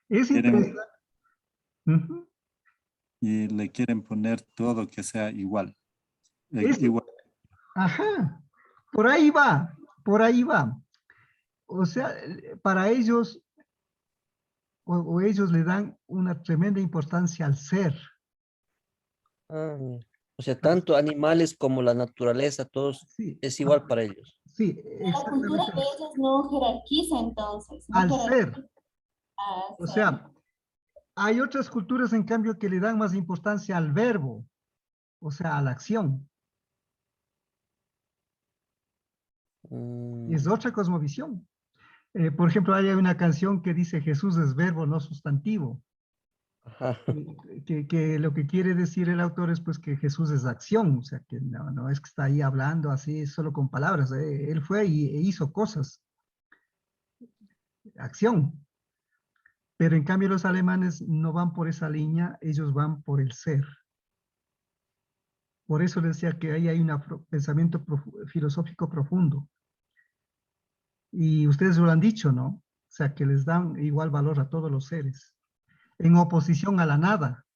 Es quieren interesante. Ujú. y le quieren poner todo que sea igual. Es- Igual. ajá, por ahí va, por ahí va. O sea, para ellos, o ellos le dan una tremenda importancia al ser. Ah, mira. O sea, tanto animales como la naturaleza, todos Sí, es igual para ellos. sí, La cultura exactamente. de ellos no jerarquiza entonces, no Al ser. jerarquiza a O ser. sea, hay otras culturas, en cambio, que le dan más importancia al verbo, o sea, a la acción. Mm, Es otra cosmovisión. Por ejemplo, hay una canción que dice Jesús es verbo, no sustantivo. ajá. Que lo que quiere decir el autor es pues que Jesús es acción, o sea, que no es que está ahí hablando así solo con palabras. Él fue e hizo cosas, acción. Pero en cambio los alemanes no van por esa línea, ellos van por el ser. Por eso les decía que ahí hay un pensamiento filosófico profundo. Y ustedes lo han dicho, ¿no? O sea, que les dan igual valor a todos los seres, en oposición a la nada.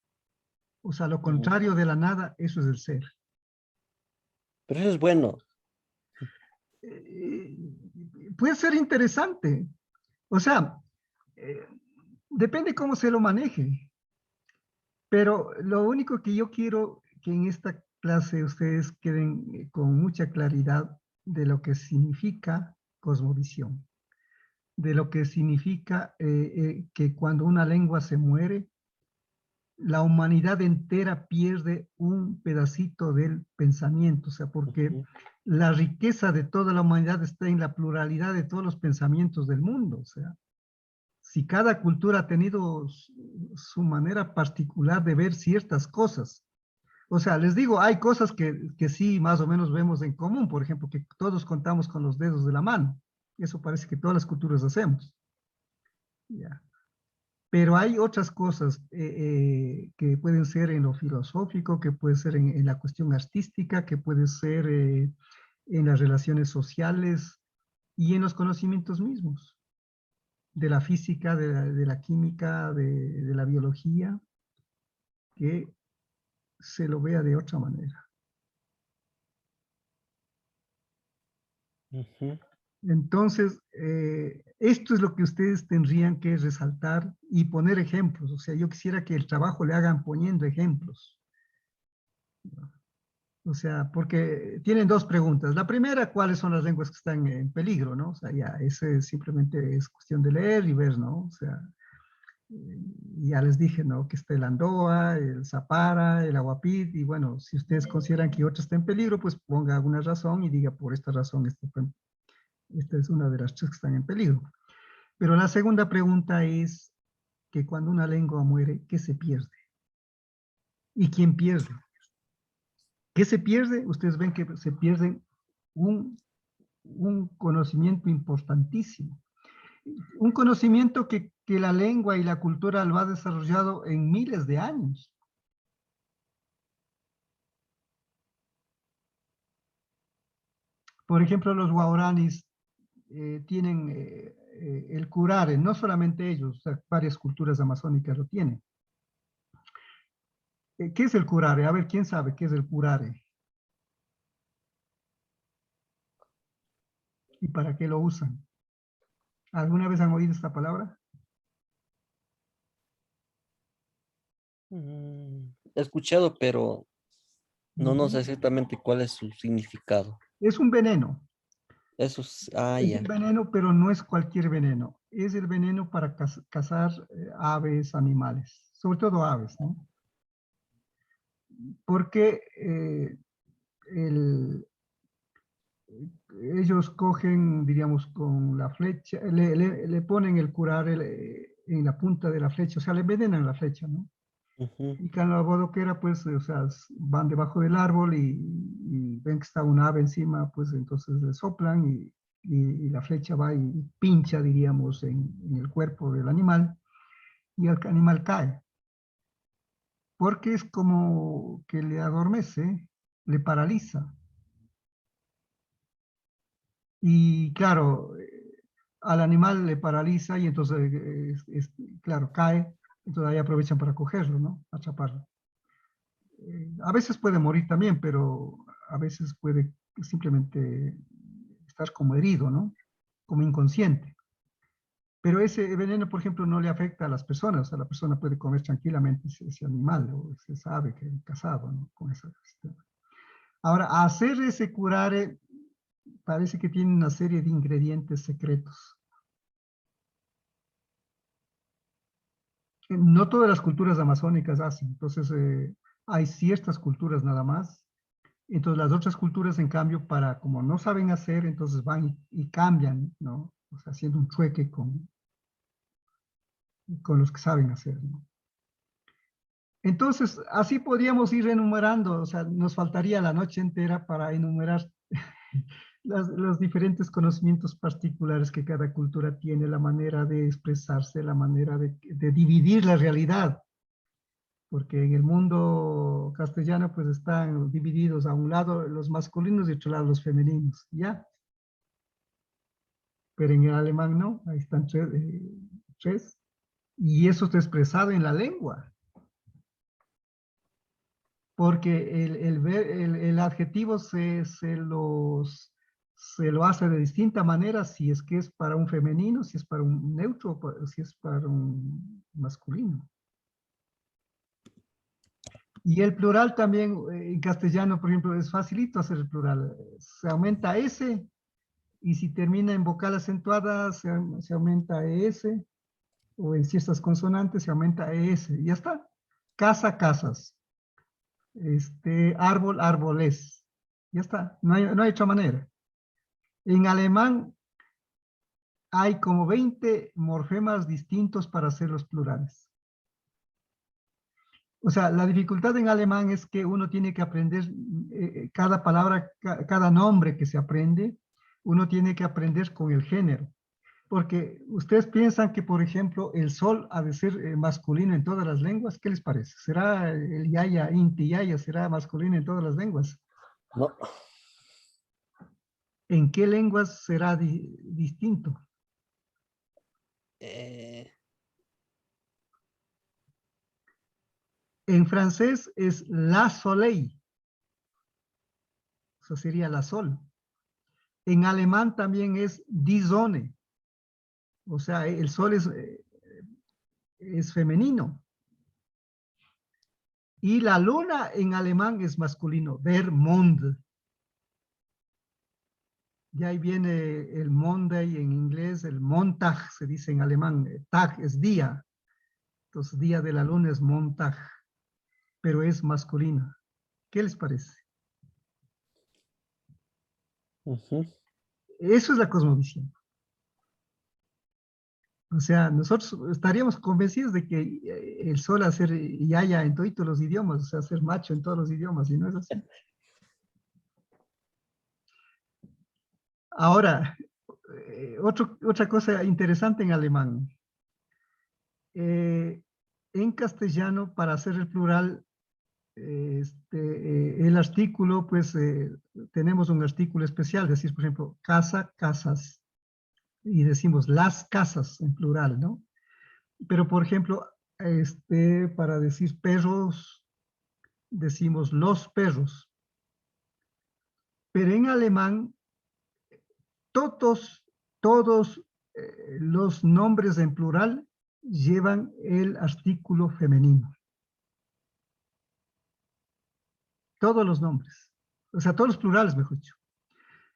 O sea, lo Ujú. contrario de la nada, eso es el ser. Pero eso es bueno. Eh, Puede ser interesante. O sea, eh, depende cómo se lo maneje. Pero lo único que yo quiero que en esta clase ustedes queden con mucha claridad de lo que significa cosmovisión, de lo que significa que cuando una lengua se muere, la humanidad entera pierde un pedacito del pensamiento, o sea, porque Ujú. la riqueza de toda la humanidad está en la pluralidad de todos los pensamientos del mundo, o sea, si cada cultura ha tenido su manera particular de ver ciertas cosas. O sea, les digo, hay cosas que sí más o menos vemos en común, por ejemplo, que todos contamos con los dedos de la mano. Eso parece que todas las culturas hacemos. Ya. Pero hay otras cosas que pueden ser en lo filosófico, que puede ser en la cuestión artística, que puede ser en las relaciones sociales y en los conocimientos mismos, de la física, de la química, de la biología, que se lo vea de otra manera. Ujú. Entonces, esto es lo que ustedes tendrían que resaltar y poner ejemplos. O sea, yo quisiera que el trabajo le hagan poniendo ejemplos. O sea, porque tienen dos preguntas. La primera, ¿cuáles son las lenguas que están en peligro, no? O sea, ya, ese simplemente es cuestión de leer y ver, ¿no? O sea, ya les dije, ¿no? Que está el Andoa, el Zapara, el Aguapit, y bueno, si ustedes consideran que otro está en peligro, pues ponga alguna razón y diga, por esta razón, esta es una de las tres que están en peligro. Pero la segunda pregunta es que cuando una lengua muere, ¿qué se pierde? ¿Y quién pierde? ¿Qué se pierde? Ustedes ven que se pierde un conocimiento importantísimo. Un conocimiento que la lengua y la cultura lo ha desarrollado en miles de años. Por ejemplo, los guaraníes tienen el curare, no solamente ellos, o sea, varias culturas amazónicas lo tienen. ¿Qué es el curare? A ver, ¿quién sabe qué es el curare? ¿Y para qué lo usan? ¿Alguna vez han oído esta palabra? He escuchado, pero no sé Ujú. exactamente cuál es su significado. Es un veneno. Eso es, ah, Es un ya. veneno, pero no es cualquier veneno. Es el veneno para cazar aves, animales, sobre todo aves, ¿no? Porque el, ellos cogen, diríamos, con la flecha, le ponen el curar en la punta de la flecha, o sea, le envenenan la flecha, ¿no? Ujú. Y cuando la bodoquera, pues, o sea, van debajo del árbol y ven que está un ave encima, pues entonces le soplan y la flecha va y pincha, diríamos, en el cuerpo del animal y el animal cae. Porque es como que le adormece, le paraliza. Y claro, al animal le paraliza y entonces, claro, cae. Entonces ahí aprovechan para cogerlo, ¿no? Atraparlo. A veces puede morir también, pero a veces puede simplemente estar como herido, ¿no? Como inconsciente. Pero ese veneno, por ejemplo, no le afecta a las personas. O sea, la persona puede comer tranquilamente ese animal o ese ave que ha cazado, ¿no? Con esa, Ahora, hacer ese curare parece que tiene una serie de ingredientes secretos. No todas las culturas amazónicas hacen. Entonces, hay ciertas culturas nada más. Entonces las otras culturas, en cambio, para como no saben hacer, entonces van y cambian, ¿no? O sea, haciendo un trueque con los que saben hacer, ¿no? Entonces, así podríamos ir enumerando, o sea, nos faltaría la noche entera para enumerar los diferentes conocimientos particulares que cada cultura tiene, la manera de expresarse, la manera de dividir la realidad, porque en el mundo castellano pues están divididos a un lado los masculinos y a otro lado los femeninos, ¿ya? Pero en el alemán no, ahí están tres, y eso está expresado en la lengua, porque el adjetivo se lo hace de distinta manera si es que es para un femenino, si es para un neutro, si es para un masculino. Y el plural también, en castellano, por ejemplo, es facilito hacer el plural. Se aumenta S, y si termina en vocal acentuada, se aumenta ES, o en ciertas consonantes se aumenta ES, y ya está. casa, casas. Árbol, árboles. Ya está, no hay otra manera. En alemán hay como 20 morfemas distintos para hacer los plurales. O sea, la dificultad en alemán es que uno tiene que aprender cada palabra, cada nombre que se aprende, uno tiene que aprender con el género. Porque ustedes piensan que, por ejemplo, el sol ha de ser masculino en todas las lenguas. ¿Qué les parece? ¿Será el yaya, inti, yaya, será masculino en todas las lenguas? No. ¿En qué lenguas será distinto? En francés es la soleil. Eso sería la sol. En alemán también es die Sonne. O sea, el sol es femenino. Y la luna en alemán es masculino, der Mond. Y ahí viene el Monday en inglés, el Montag se dice en alemán. Tag es día. Entonces, día de la luna es Montag, pero es masculina. ¿Qué les parece? Eso es la cosmovisión. O sea, nosotros estaríamos convencidos de que el sol a ser yaya en todos los idiomas, o sea, ser macho en todos los idiomas, y no es así. Ahora, otra cosa interesante en alemán. En castellano, para hacer el plural, el artículo, pues tenemos un artículo especial, decir, por ejemplo, casa, casas, y decimos las casas en plural, ¿no? Pero, por ejemplo, para decir perros, decimos los perros. Pero en alemán, todos los nombres en plural llevan el artículo femenino. Todos los nombres. O sea, todos los plurales, mejor dicho.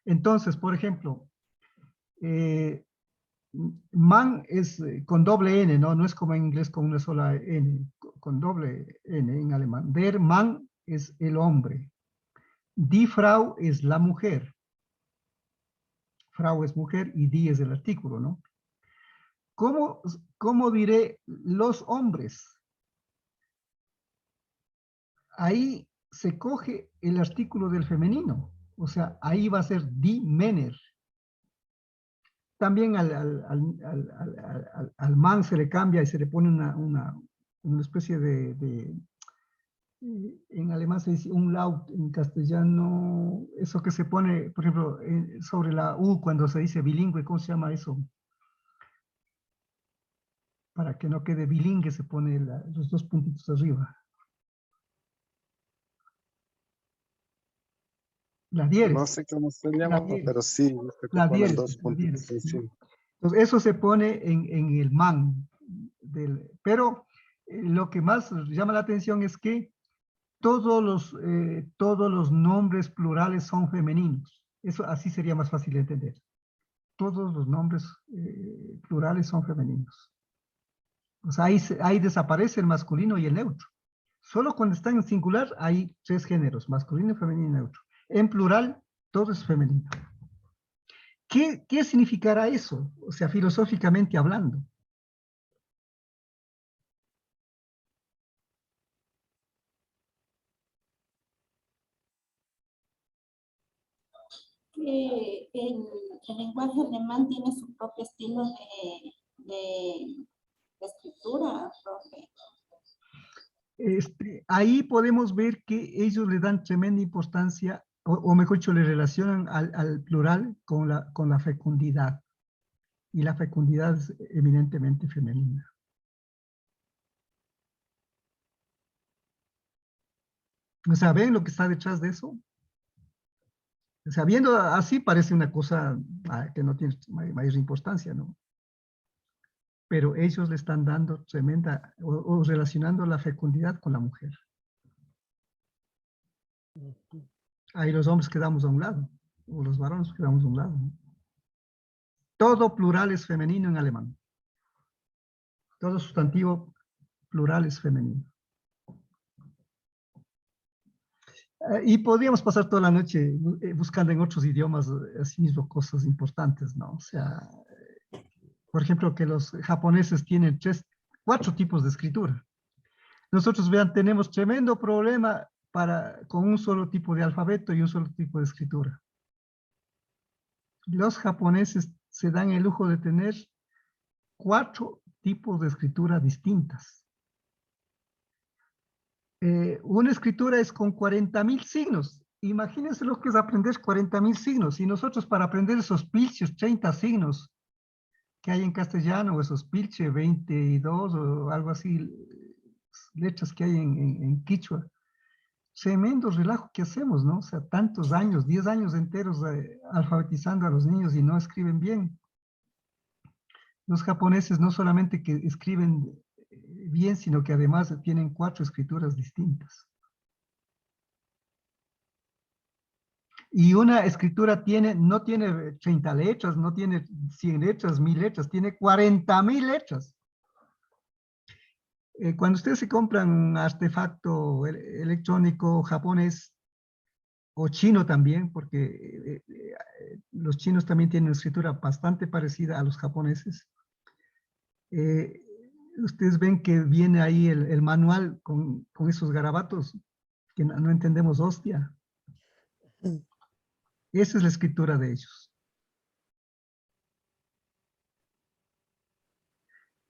Entonces, por ejemplo, man es con doble N, ¿no? No es como en inglés con una sola N, con doble N en alemán. Der Mann es el hombre. Die Frau es la mujer. Frau es mujer y die es el artículo, ¿no? ¿Cómo diré los hombres? Ahí se coge el artículo del femenino. O sea, ahí va a ser die Männer. También al man se le cambia y se le pone una especie en alemán se dice un laut, en castellano, eso que se pone, por ejemplo, sobre la U cuando se dice bilingüe, ¿cómo se llama eso? Para que no quede bilingüe se pone los dos puntitos arriba. La diéresis. No sé cómo se llama, pero sí, La ponen diéresis, dos puntitos encima. Entonces, eso se pone en el man. Pero lo que más llama la atención es que todos los nombres plurales son femeninos. Eso así sería más fácil de entender. Todos los nombres plurales son femeninos. O sea, ahí desaparece el masculino y el neutro. Solo cuando están en singular hay tres géneros, masculino, femenino y neutro. En plural, todo es femenino. ¿Qué significará eso? O sea, filosóficamente hablando. Que el lenguaje alemán tiene su propio estilo de escritura, profe. Ahí podemos ver que ellos le dan tremenda importancia, o mejor dicho, le relacionan al plural con la fecundidad. Y la fecundidad es eminentemente femenina. O sea, ¿ven lo que está detrás de eso? O sea, viendo así parece una cosa que no tiene mayor importancia, ¿no? Pero ellos le están dando tremenda, o relacionando la fecundidad con la mujer. Ahí los hombres quedamos a un lado, o los varones quedamos a un lado, ¿no? Todo plural es femenino en alemán. Todo sustantivo plural es femenino. Y podríamos pasar toda la noche buscando en otros idiomas asimismo cosas importantes, ¿no? O sea, por ejemplo, que los japoneses tienen 4 tipos de escritura. Nosotros, vean, tenemos tremendo problema con un solo tipo de alfabeto y un solo tipo de escritura. Los japoneses se dan el lujo de tener 4 tipos de escritura distintas. Una escritura es con 40.000 signos. Imagínense lo que es aprender 40.000 signos. Y nosotros para aprender esos pilches, 30 signos que hay en castellano, o esos pilche 22 o algo así, letras que hay en quichua. Tremendo relajo que hacemos, ¿no? O sea, tantos años, 10 años enteros alfabetizando a los niños y no escriben bien. Los japoneses no solamente que escriben bien, sino que además tienen 4 escrituras distintas. Y una escritura no tiene 30 letras, no tiene 100 letras, 1000 letras, tiene 40.000 letras. Cuando ustedes se compran un artefacto electrónico japonés o chino también, porque los chinos también tienen una escritura bastante parecida a los japoneses, ustedes ven que viene ahí el manual con esos garabatos que no entendemos hostia. Esa es la escritura de ellos.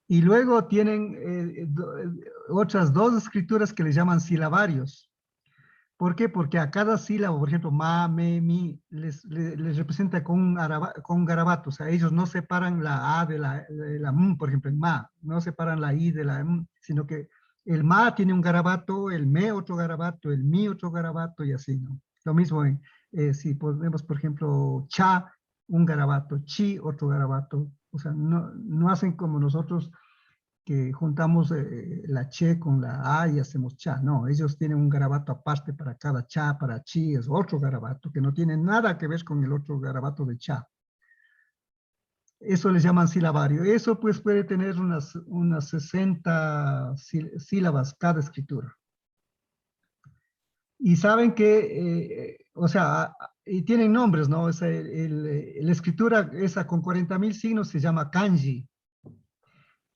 Y luego tienen otras 2 escrituras que les llaman silabarios. ¿Por qué? Porque a cada sílaba, por ejemplo, ma, me, mi, les representa con un garabato. O sea, ellos no separan la A de la M, por ejemplo, en ma. No separan la I de la M, sino que el ma tiene un garabato, el me otro garabato, el mi otro garabato y así, ¿no? Lo mismo si ponemos, por ejemplo, cha, un garabato, chi, otro garabato. O sea, no hacen como nosotros que juntamos la che con la a y hacemos cha. No, ellos tienen un garabato aparte para cada cha, para chi, es otro garabato que no tiene nada que ver con el otro garabato de cha. Eso les llaman silabario. Eso pues puede tener unas 60 sílabas cada escritura. Y saben que, o sea, y tienen nombres, ¿no? O sea, la escritura esa con 40.000 signos se llama kanji.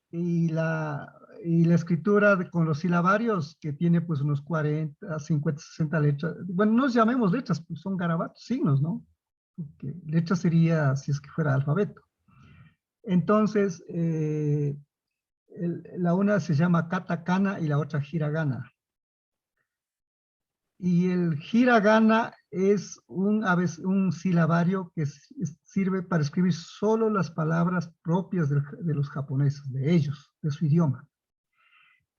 Y la escritura con los silabarios, que tiene pues unos 40, 50, 60 letras, bueno, no llamemos letras, pues son garabatos, signos, ¿no? Porque letras sería si es que fuera alfabeto. Entonces, la una se llama katakana y la otra hiragana. Y el hiragana es un silabario que sirve para escribir solo las palabras propias de los japoneses, de ellos, de su idioma.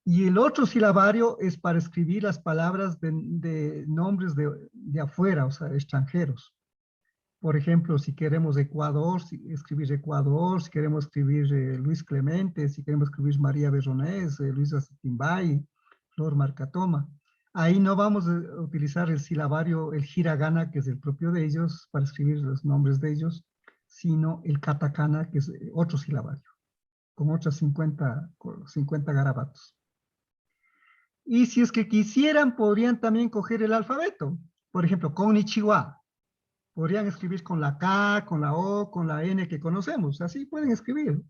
Y el otro silabario es para escribir las palabras de nombres de afuera, o sea, extranjeros. Por ejemplo, si queremos Ecuador, escribir Ecuador, si queremos escribir Luis Clemente, si queremos escribir María Berronés, Luisa Timbay, Flor Marcatoma. Ahí no vamos a utilizar el silabario, el hiragana, que es el propio de ellos, para escribir los nombres de ellos, sino el katakana, que es otro silabario, con otras 50 garabatos. Y si es que quisieran, podrían también coger el alfabeto. Por ejemplo, konnichiwa. Podrían escribir con la K, con la O, con la N que conocemos. Así pueden escribir.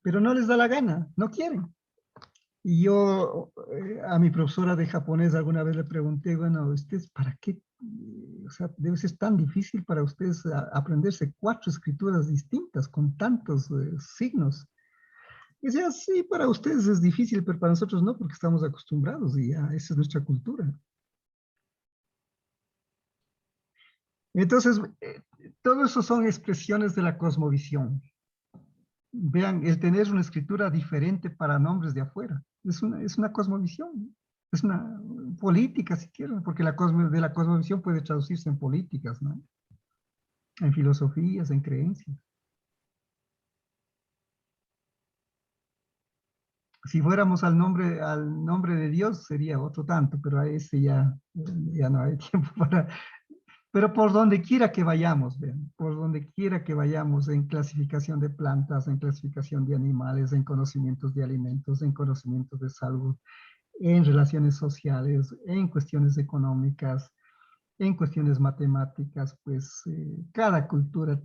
Pero no les da la gana, no quieren. Y yo a mi profesora de japonés alguna vez le pregunté, bueno, ¿ustedes para qué? O sea, debe ser tan difícil para ustedes aprenderse 4 escrituras distintas con tantos signos. Y decía, sí, para ustedes es difícil, pero para nosotros no, porque estamos acostumbrados y ya, esa es nuestra cultura. Entonces, todo eso son expresiones de la cosmovisión. Vean, el tener una escritura diferente para nombres de afuera, es una cosmovisión, es una política si quieren, porque de la cosmovisión puede traducirse en políticas, ¿no? En filosofías, en creencias. Si fuéramos al nombre de Dios sería otro tanto, pero a ese ya no hay tiempo para... Pero por donde quiera que vayamos, vean, por donde quiera que vayamos en clasificación de plantas, en clasificación de animales, en conocimientos de alimentos, en conocimientos de salud, en relaciones sociales, en cuestiones económicas, en cuestiones matemáticas, pues cada cultura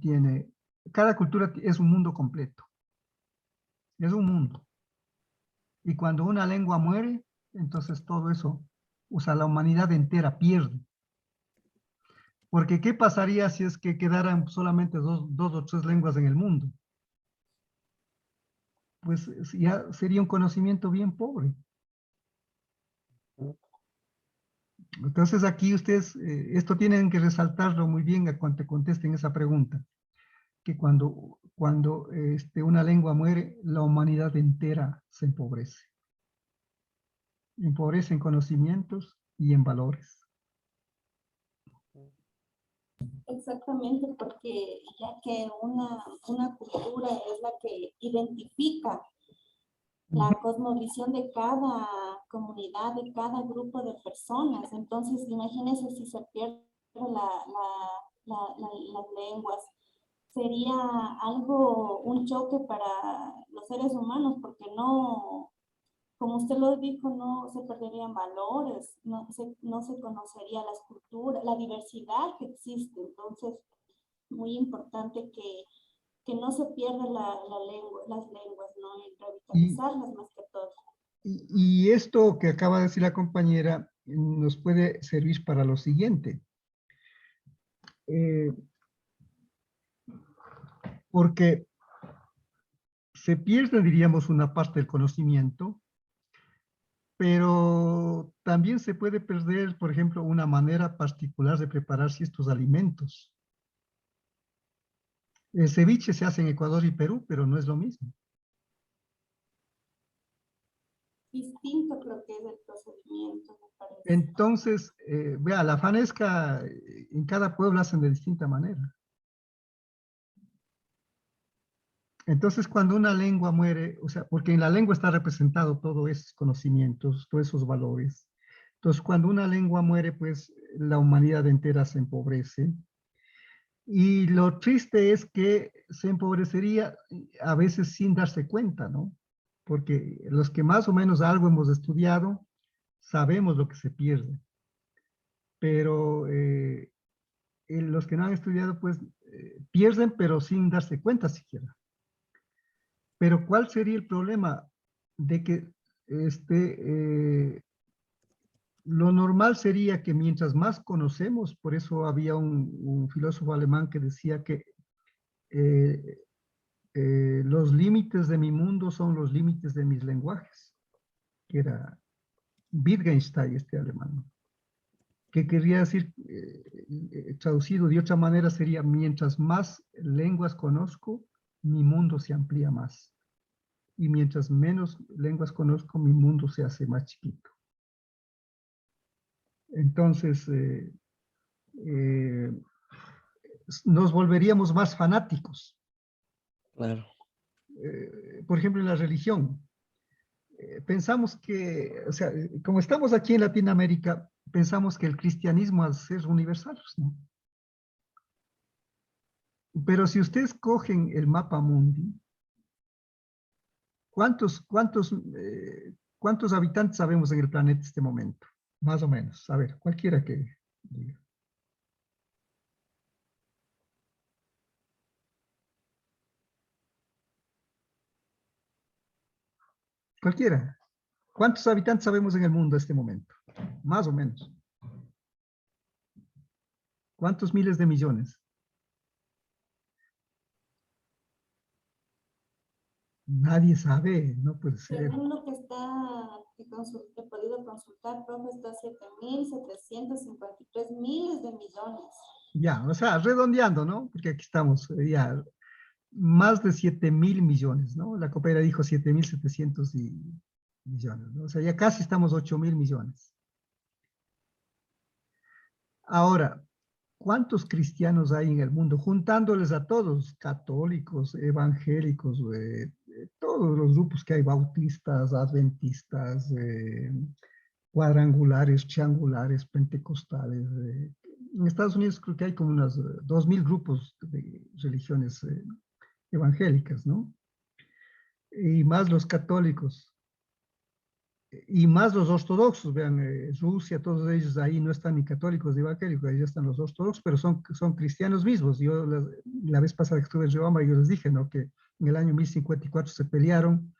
es un mundo completo, es un mundo. Y cuando una lengua muere, entonces todo eso, o sea, la humanidad entera pierde. Porque ¿qué pasaría si es que quedaran solamente dos o tres lenguas en el mundo? Pues ya sería un conocimiento bien pobre. Entonces aquí ustedes, esto tienen que resaltarlo muy bien a cuando te contesten esa pregunta, que cuando una lengua muere, la humanidad entera se empobrece. Empobrece en conocimientos y en valores. Exactamente, porque ya que una cultura es la que identifica la cosmovisión de cada comunidad, de cada grupo de personas. Entonces, imagínense si se pierde las lenguas. Sería algo, un choque para los seres humanos, porque no, como usted lo dijo, no se perderían valores, no se conocería las culturas, la diversidad que existe. Entonces, muy importante que no se pierda las lenguas, ¿no? Y revitalizarlas más que todo. Y esto que acaba de decir la compañera nos puede servir para lo siguiente. Porque se pierde, diríamos, una parte del conocimiento, pero también se puede perder, por ejemplo, una manera particular de preparar ciertos alimentos. El ceviche se hace en Ecuador y Perú, pero no es lo mismo. Distinto creo que es el procedimiento, me parece. Entonces, vea, la fanesca en cada pueblo hacen de distinta manera. Entonces, cuando una lengua muere, o sea, porque en la lengua está representado todos esos conocimientos, todos esos valores. Entonces, cuando una lengua muere, pues la humanidad entera se empobrece. Y lo triste es que se empobrecería a veces sin darse cuenta, ¿no? Porque los que más o menos algo hemos estudiado, sabemos lo que se pierde. Pero los que no han estudiado, pues pierden, pero sin darse cuenta siquiera. Pero ¿cuál sería el problema? De que lo normal sería que mientras más conocemos, por eso había un filósofo alemán que decía que eh, los límites de mi mundo son los límites de mis lenguajes, que era Wittgenstein, este alemán, ¿no? Que quería decir, traducido de otra manera, sería mientras más lenguas conozco, mi mundo se amplía más. Y mientras menos lenguas conozco, mi mundo se hace más chiquito. Entonces, nos volveríamos más fanáticos. Claro. Por ejemplo, en la religión. Pensamos que, o sea, como estamos aquí en Latinoamérica, pensamos que el cristianismo ha de ser universal, ¿no? Pero si ustedes cogen el mapa mundi, ¿cuántos habitantes sabemos en el planeta en este momento? Más o menos. A ver, cualquiera que diga. Cualquiera. ¿Cuántos habitantes sabemos en el mundo en este momento? Más o menos. ¿Cuántos miles de millones? Nadie sabe, no puede ser. Según lo que he podido consultar, profe, está 7.753 miles de millones. Ya, o sea, redondeando, ¿no? Porque aquí estamos, ya, más de 7.000 millones, ¿no? La coopera dijo 7.700 millones, ¿no? O sea, ya casi estamos 8.000 millones. Ahora, ¿cuántos cristianos hay en el mundo? Juntándoles a todos, católicos, evangélicos, todos los grupos que hay, bautistas, adventistas, cuadrangulares, triangulares, pentecostales. En Estados Unidos creo que hay como unos 2.000 grupos de religiones evangélicas, ¿no? Y más los católicos. y más los ortodoxos, vean, Rusia, todos ellos ahí no están ni católicos ni evangélicos, ahí están los ortodoxos, pero son cristianos mismos. Yo la vez pasada que estuve en Roma, yo les dije, ¿no? Que en el año 1054 se pelearon,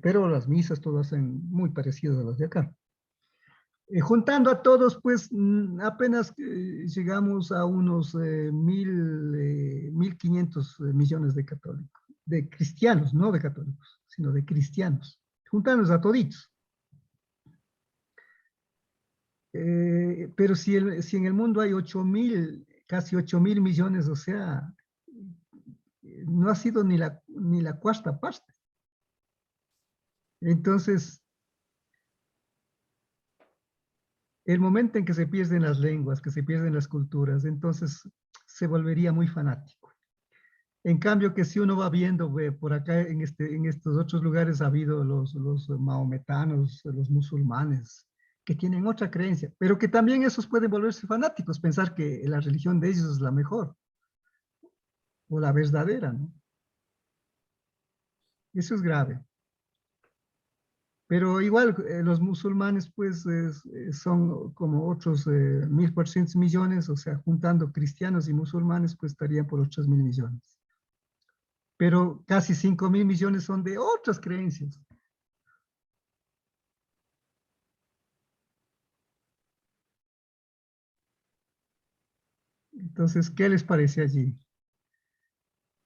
pero las misas todas hacen muy parecidas a las de acá. Juntando a todos, pues apenas llegamos a unos 1.500 millones de católicos, de cristianos, no de católicos, sino de cristianos, juntándonos a toditos. Pero si en el mundo hay 8.000, casi 8.000 millones, o sea, no ha sido ni la cuarta parte. Entonces, el momento en que se pierden las lenguas, que se pierden las culturas, entonces se volvería muy fanático. En cambio, que si uno va viendo, por acá en estos otros lugares ha habido los maometanos, los musulmanes, que tienen otra creencia, pero que también esos pueden volverse fanáticos, pensar que la religión de ellos es la mejor, o la verdadera, ¿no? Eso es grave. Pero igual los musulmanes pues son como otros 1.400 millones, o sea, juntando cristianos y musulmanes pues estarían por 8.000 millones. Pero casi 5.000 millones son de otras creencias. Entonces, ¿qué les parece allí?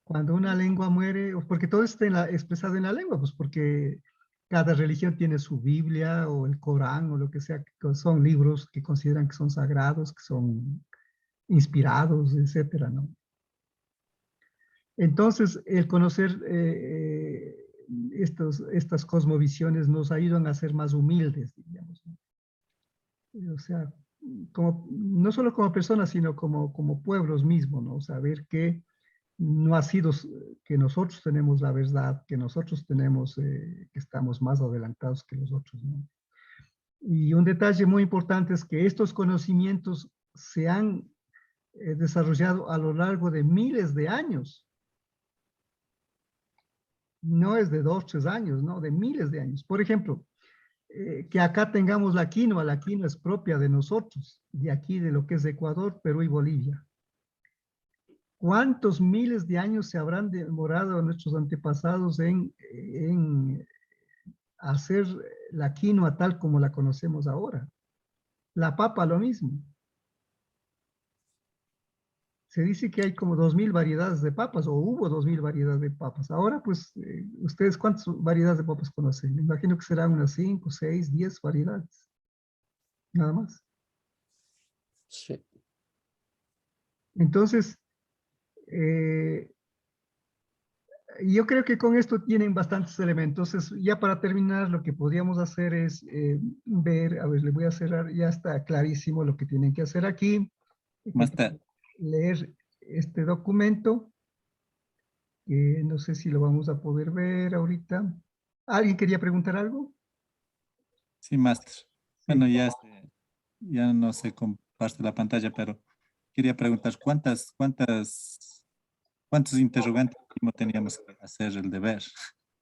Cuando una lengua muere, porque todo está expresado en la lengua, pues porque cada religión tiene su Biblia o el Corán o lo que sea, que son libros que consideran que son sagrados, que son inspirados, etcétera, ¿no? Entonces, el conocer estas cosmovisiones nos ayudan a ser más humildes, digamos, ¿no? O sea, no solo como personas, sino como pueblos mismos, ¿no? Saber que no ha sido que nosotros tenemos la verdad, que nosotros tenemos, que estamos más adelantados que los otros, ¿no? Y un detalle muy importante es que estos conocimientos se han desarrollado a lo largo de miles de años. No es de 2, 3 años, no, de miles de años. Por ejemplo, que acá tengamos la quinoa es propia de nosotros, de aquí, de lo que es Ecuador, Perú y Bolivia. ¿Cuántos miles de años se habrán demorado nuestros antepasados en hacer la quinoa tal como la conocemos ahora? La papa lo mismo. Se dice que hay como 2.000 variedades de papas, o hubo 2.000 variedades de papas. Ahora, pues, ¿ustedes cuántas variedades de papas conocen? Me imagino que serán unas 5, 6, 10 variedades. Nada más. Sí. Entonces, yo creo que con esto tienen bastantes elementos. Entonces, ya para terminar, lo que podríamos hacer es ver, a ver, le voy a cerrar, ya está clarísimo lo que tienen que hacer aquí. Máster, Leer este documento, que no sé si lo vamos a poder ver ahorita. ¿Alguien quería preguntar algo? sí, máster. Sí. Bueno, ya no se comparte la pantalla, pero quería preguntar cuántos interrogantes mínimo teníamos que hacer el deber,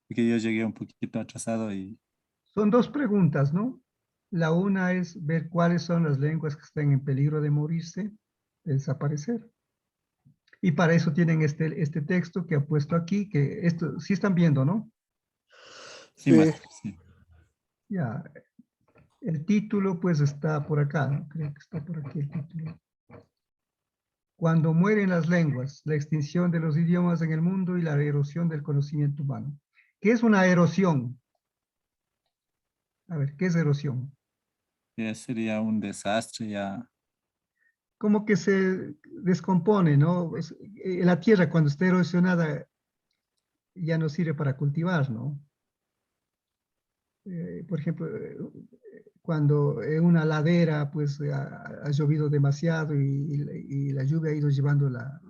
porque yo llegué un poquito atrasado y Son 2 preguntas, ¿no? La una es ver cuáles son las lenguas que están en peligro de morirse, de desaparecer. Y para eso tienen este texto que he puesto aquí, que esto sí están viendo, ¿no? sí, máster, sí. Ya, el título pues está por acá, ¿no? Creo que está por aquí el título. Cuando mueren las lenguas, la extinción de los idiomas en el mundo y la erosión del conocimiento humano. ¿Qué es una erosión? A ver, ¿qué es erosión? Ya sería un desastre, ya. Como que se descompone, ¿no? La tierra cuando está erosionada ya no sirve para cultivar, ¿no? Por ejemplo, cuando en una ladera pues ha llovido demasiado y la lluvia ha ido llevando la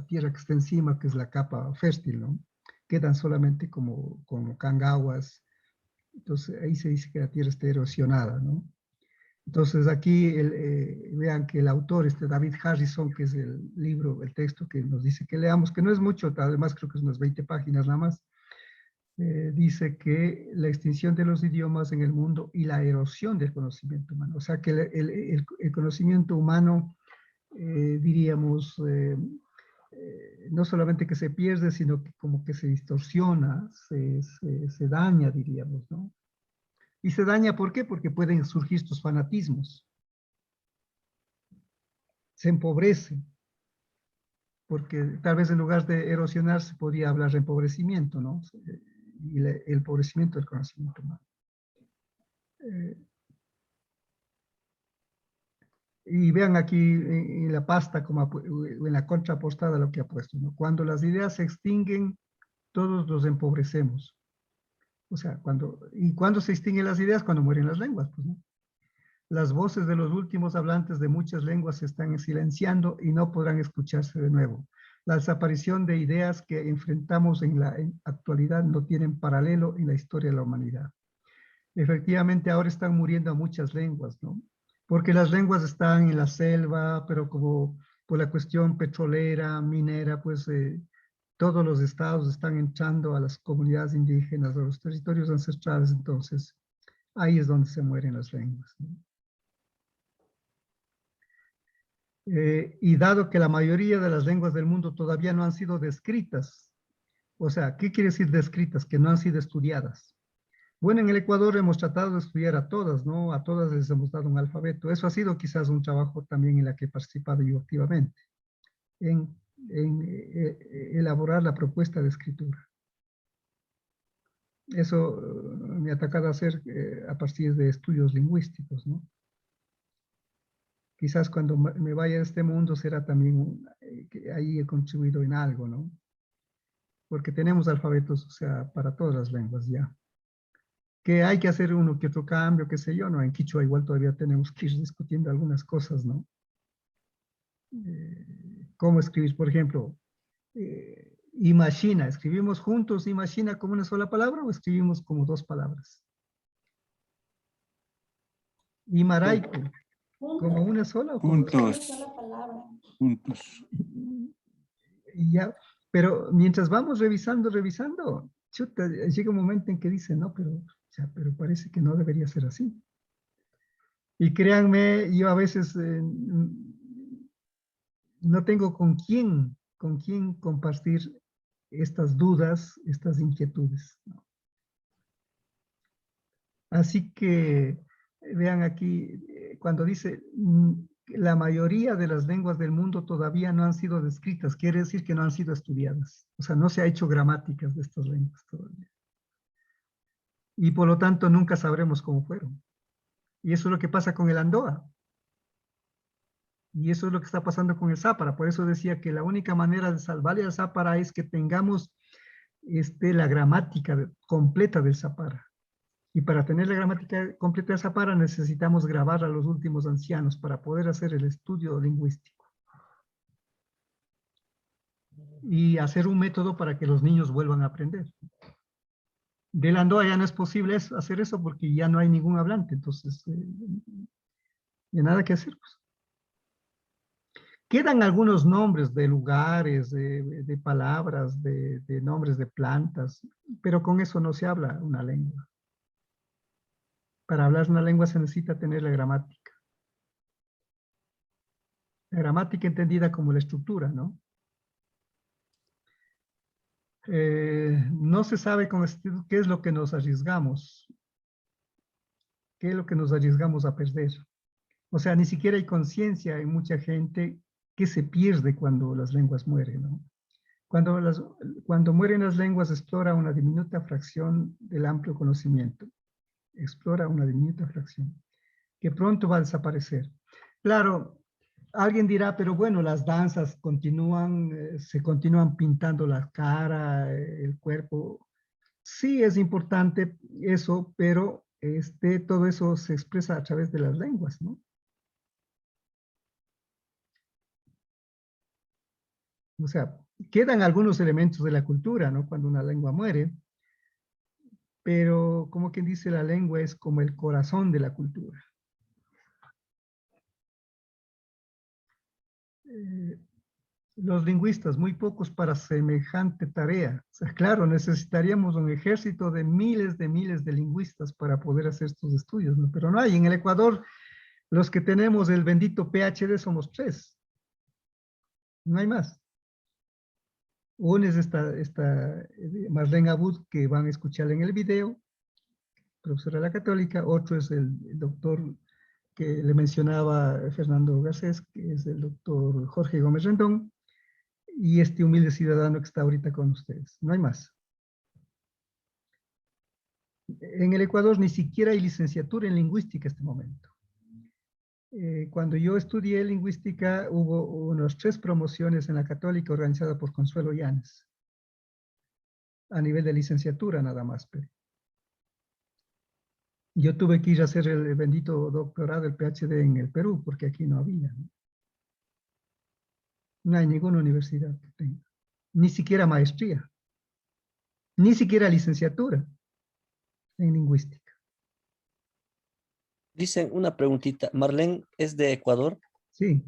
tierra que está encima, que es la capa fértil, ¿no? Quedan solamente como cangaguas. Entonces ahí se dice que la tierra está erosionada, ¿no? Entonces aquí vean que el autor, David Harrison, que es el libro, el texto que nos dice que leamos, que no es mucho, además creo que es unas 20 páginas nada más, dice que la extinción de los idiomas en el mundo y la erosión del conocimiento humano. O sea que el conocimiento humano, diríamos, no solamente que se pierde, sino que como que se distorsiona, se daña, diríamos, ¿no? Y se daña, ¿por qué? Porque pueden surgir estos fanatismos. Se empobrece, porque tal vez en lugar de erosionar se podría hablar de empobrecimiento, ¿no? Y el empobrecimiento del conocimiento humano. Y vean aquí en la pasta, como en la contraportada lo que ha puesto, ¿no? Cuando las ideas se extinguen, todos los empobrecemos. O sea, cuando se extinguen las ideas, cuando mueren las lenguas, pues, ¿no? Las voces de los últimos hablantes de muchas lenguas se están silenciando y no podrán escucharse de nuevo. La desaparición de ideas que enfrentamos en la actualidad no tienen paralelo en la historia de la humanidad. Efectivamente, ahora están muriendo muchas lenguas, ¿no? Porque las lenguas están en la selva, pero como por la cuestión petrolera, minera, pues todos los estados están entrando a las comunidades indígenas, a los territorios ancestrales, entonces ahí es donde se mueren las lenguas, ¿no? Y dado que la mayoría de las lenguas del mundo todavía no han sido descritas, o sea, ¿qué quiere decir descritas? Que no han sido estudiadas. Bueno, en el Ecuador hemos tratado de estudiar a todas, ¿no? A todas les hemos dado un alfabeto. Eso ha sido quizás un trabajo también en la que he participado yo activamente, en elaborar la propuesta de escritura. Eso me ha tocado hacer a partir de estudios lingüísticos, ¿no? Quizás cuando me vaya a este mundo será también que ahí he contribuido en algo, ¿no? Porque tenemos alfabetos, o sea, para todas las lenguas ya. Que hay que hacer uno que otro cambio, qué sé yo, ¿no? En Quichua igual todavía tenemos que ir discutiendo algunas cosas, ¿no? ¿Cómo escribir? Por ejemplo, imagina, ¿escribimos juntos imagina como una sola palabra o escribimos como dos palabras? Imaraico, ¿como una sola o como dos? Una Juntos, sola palabra. juntos. Y ya, pero mientras vamos revisando, chuta, llega un momento en que dice, no, pero parece que no debería ser así. Y créanme, yo a veces no tengo con quién compartir estas dudas, estas inquietudes, ¿no? Así que vean aquí, cuando dice la mayoría de las lenguas del mundo todavía no han sido descritas, quiere decir que no han sido estudiadas. O sea, no se ha hecho gramáticas de estas lenguas todavía. Y por lo tanto nunca sabremos cómo fueron. Y eso es lo que pasa con el Andoa. Y eso es lo que está pasando con el Zápara. Por eso decía que la única manera de salvarle al Zápara es que tengamos la gramática completa del Zápara. Y para tener la gramática completa del Zápara necesitamos grabar a los últimos ancianos para poder hacer el estudio lingüístico. Y hacer un método para que los niños vuelvan a aprender. Del Andoa ya no es posible hacer eso porque ya no hay ningún hablante. Entonces, ya nada que hacer, pues. Quedan algunos nombres de lugares, de palabras, de nombres de plantas, pero con eso no se habla una lengua. Para hablar una lengua se necesita tener la gramática. La gramática entendida como la estructura, ¿no? No se sabe con qué es lo que nos arriesgamos. ¿Qué es lo que nos arriesgamos a perder? O sea, ni siquiera hay conciencia en mucha gente que se pierde cuando las lenguas mueren, ¿no? Cuando mueren las lenguas, explora una diminuta fracción del amplio conocimiento. Explora una diminuta fracción, que pronto va a desaparecer. Claro, alguien dirá, pero bueno, las danzas continúan, se continúan pintando la cara, el cuerpo. Sí, es importante eso, pero todo eso se expresa a través de las lenguas, ¿no? O sea, quedan algunos elementos de la cultura, ¿no? Cuando una lengua muere, pero como quien dice, la lengua es como el corazón de la cultura. Los lingüistas, muy pocos para semejante tarea. O sea, claro, necesitaríamos un ejército de miles de lingüistas para poder hacer estos estudios, ¿no? Pero no hay. En el Ecuador, los que tenemos el bendito PhD somos 3. No hay más. Uno es esta Marlene Abud, que van a escuchar en el video, profesora de la Católica. Otro es el doctor que le mencionaba Fernando Garcés, que es el doctor Jorge Gómez Rendón, y este humilde ciudadano que está ahorita con ustedes. No hay más. En el Ecuador ni siquiera hay licenciatura en lingüística en este momento. Cuando yo estudié lingüística, hubo unas 3 promociones en la Católica organizada por Consuelo Llanes, a nivel de licenciatura nada más. Pero yo tuve que ir a hacer el bendito doctorado, el PhD en el Perú, porque aquí no había. No hay ninguna universidad que tenga, ni siquiera maestría, ni siquiera licenciatura en lingüística. Dicen una preguntita. Marlene es de Ecuador. Sí,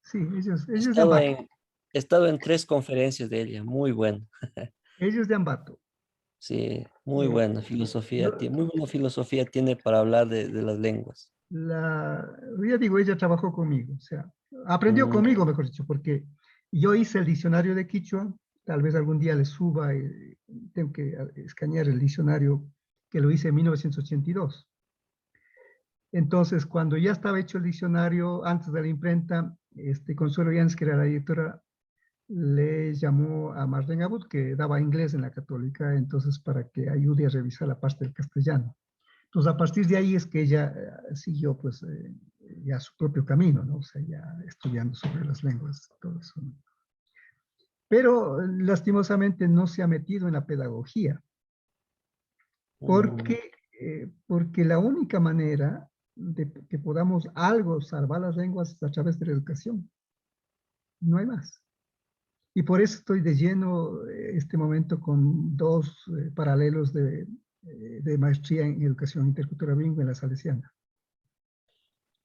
sí, ellos He de estado Ambato. he estado en 3 conferencias de ella. Muy bueno. Ellos de Ambato. Sí, muy buena filosofía. Yo- Muy buena filosofía tiene para hablar de las lenguas. ya digo, ella trabajó conmigo, o sea, aprendió Mm, conmigo, mejor dicho, porque yo hice el diccionario de Quichua, tal vez algún día le suba, tengo que escanear el diccionario que lo hice en 1982. Entonces, cuando ya estaba hecho el diccionario, antes de la imprenta, Consuelo Yáñez, que era la directora, le llamó a Marlene Abud, que daba inglés en la Católica, entonces para que ayude a revisar la parte del castellano. Entonces, a partir de ahí es que ella siguió, pues, ya su propio camino, ¿no? O sea, ya estudiando sobre las lenguas, todo eso, ¿no? Pero, lastimosamente, no se ha metido en la pedagogía, mm. porque la única manera de que podamos algo salvar las lenguas es a través de la educación. No hay más. Y por eso estoy de lleno este momento con 2 paralelos de maestría en educación intercultural bilingüe en la Salesiana.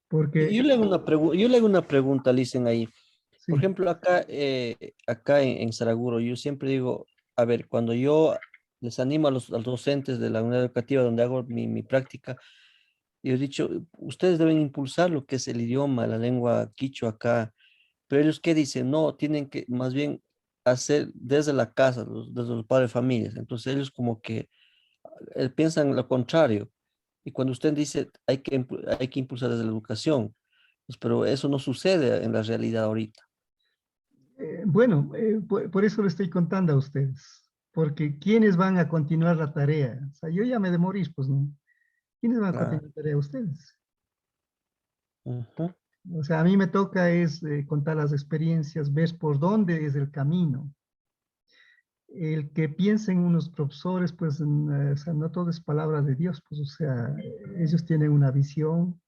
Porque, Yo le hago una pregunta, Licen, ahí. Por sí, ejemplo, acá en Saraguro, yo siempre digo, a ver, cuando yo les animo a los docentes de la unidad educativa donde hago mi práctica, yo he dicho, ustedes deben impulsar lo que es el idioma, la lengua quichua acá, pero ellos qué dicen, no, tienen que más bien hacer desde la casa, desde los padres de familias. Entonces ellos como que piensan lo contrario. Y cuando usted dice hay que impulsar desde la educación, pues, pero eso no sucede en la realidad ahorita. bueno, por eso le estoy contando a ustedes. Porque ¿quiénes van a continuar la tarea? O sea, yo ya me de morir, pues no. ¿Quiénes van a Claro. continuar la tarea? Ustedes. Ujú. O sea, a mí me toca es contar las experiencias, ver por dónde es el camino. El que piensen unos profesores, pues, o sea, no todo es palabra de Dios, pues, o sea, ellos tienen una visión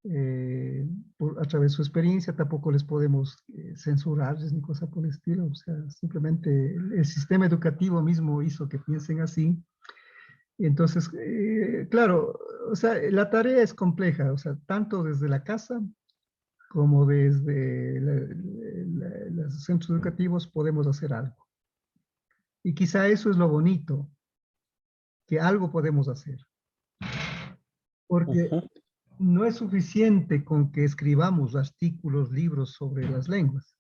a través de su experiencia, tampoco les podemos censurarles ni cosa por el estilo, o sea, simplemente el sistema educativo mismo hizo que piensen así. Y entonces, claro, o sea, la tarea es compleja, o sea, tanto desde la casa como desde los centros educativos podemos hacer algo. Y quizá eso es lo bonito, que algo podemos hacer. Porque Ujú. no es suficiente con que escribamos artículos, libros sobre las lenguas,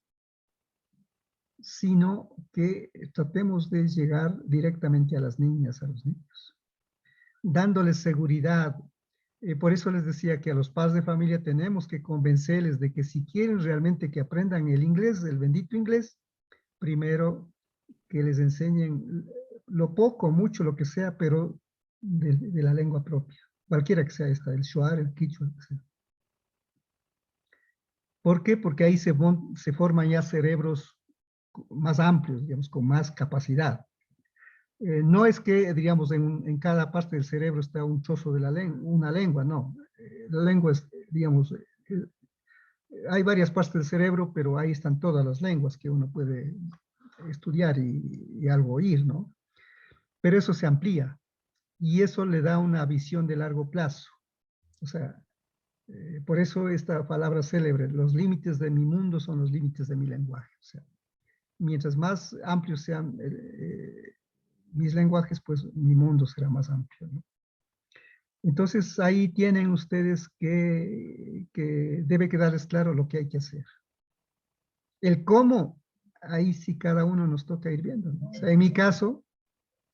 sino que tratemos de llegar directamente a las niñas, a los niños, dándoles seguridad. Por eso les decía que a los padres de familia tenemos que convencerles de que si quieren realmente que aprendan el inglés, el bendito inglés, primero que les enseñen lo poco, mucho, lo que sea, pero de la lengua propia, cualquiera que sea esta, el shuar, el quichua, que sea. ¿Por qué? Porque ahí se forman ya cerebros más amplios, digamos, con más capacidad. No es que, digamos, en cada parte del cerebro está un trozo de una lengua, no. La lengua es, digamos, hay varias partes del cerebro, pero ahí están todas las lenguas que uno puede estudiar y algo oír, ¿no? Pero eso se amplía y eso le da una visión de largo plazo. O sea, Por eso esta palabra célebre, los límites de mi mundo son los límites de mi lenguaje. O sea, mientras más amplios sean mis lenguajes, pues mi mundo será más amplio, ¿no? Entonces ahí tienen ustedes que debe quedarles claro lo que hay que hacer. El cómo, ahí sí cada uno nos toca ir viendo, ¿no? O sea, en mi caso,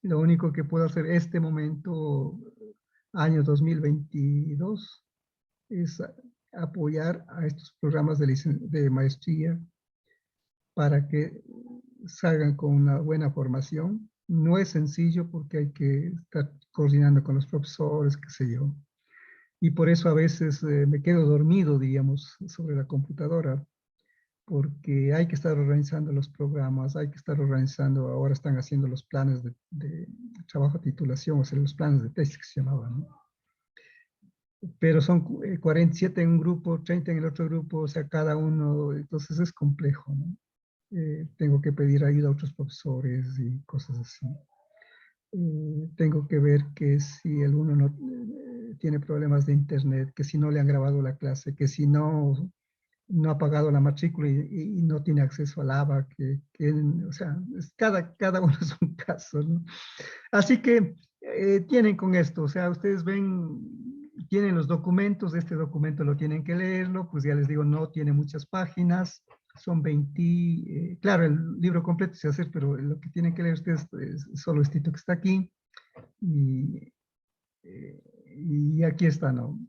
lo único que puedo hacer este momento, año 2022, es apoyar a estos programas de maestría para que salgan con una buena formación. No es sencillo porque hay que estar coordinando con los profesores, qué sé yo. Y por eso a veces me quedo dormido, digamos, sobre la computadora, porque hay que estar organizando los programas, hay que estar organizando, ahora están haciendo los planes de trabajo de titulación, o sea, los planes de tesis que se llamaban, ¿no? Pero son 47 en un grupo, 30 en el otro grupo, o sea, cada uno, entonces es complejo, ¿no? Tengo que pedir ayuda a otros profesores y cosas así. Tengo que ver que si alguno no tiene problemas de internet, que si no le han grabado la clase, que si no ha pagado la matrícula y no tiene acceso al ABA, o sea, cada uno es un caso, ¿no? Así que tienen con esto, o sea, ustedes ven, tienen los documentos, este documento lo tienen que leerlo, pues ya les digo, no tiene muchas páginas, son 20, claro, el libro completo se hace, pero lo que tienen que leer ustedes es solo este que está aquí, y aquí está, ¿no?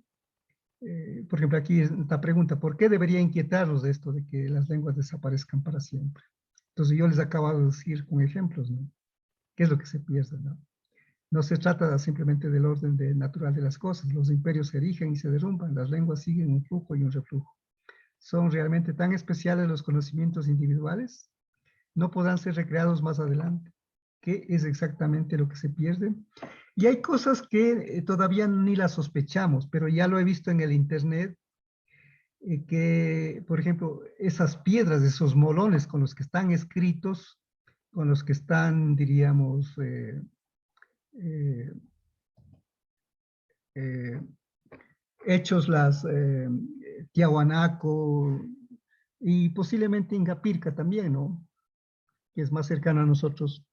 Por ejemplo, aquí esta pregunta, ¿por qué debería inquietarlos de esto de que las lenguas desaparezcan para siempre? Entonces yo les acabo de decir con ejemplos, ¿no? ¿Qué es lo que se pierde, no? No se trata simplemente del orden natural de las cosas. Los imperios se erigen y se derrumban. Las lenguas siguen un flujo y un reflujo. Son realmente tan especiales los conocimientos individuales, no podrán ser recreados más adelante. ¿Qué es exactamente lo que se pierde? Y hay cosas que todavía ni las sospechamos, pero ya lo he visto en el internet, que, por ejemplo, esas piedras, esos molones con los que están escritos, con los que están, diríamos, hechos las Tiahuanaco y posiblemente Ingapirca también, ¿no? Que es más cercana a nosotros.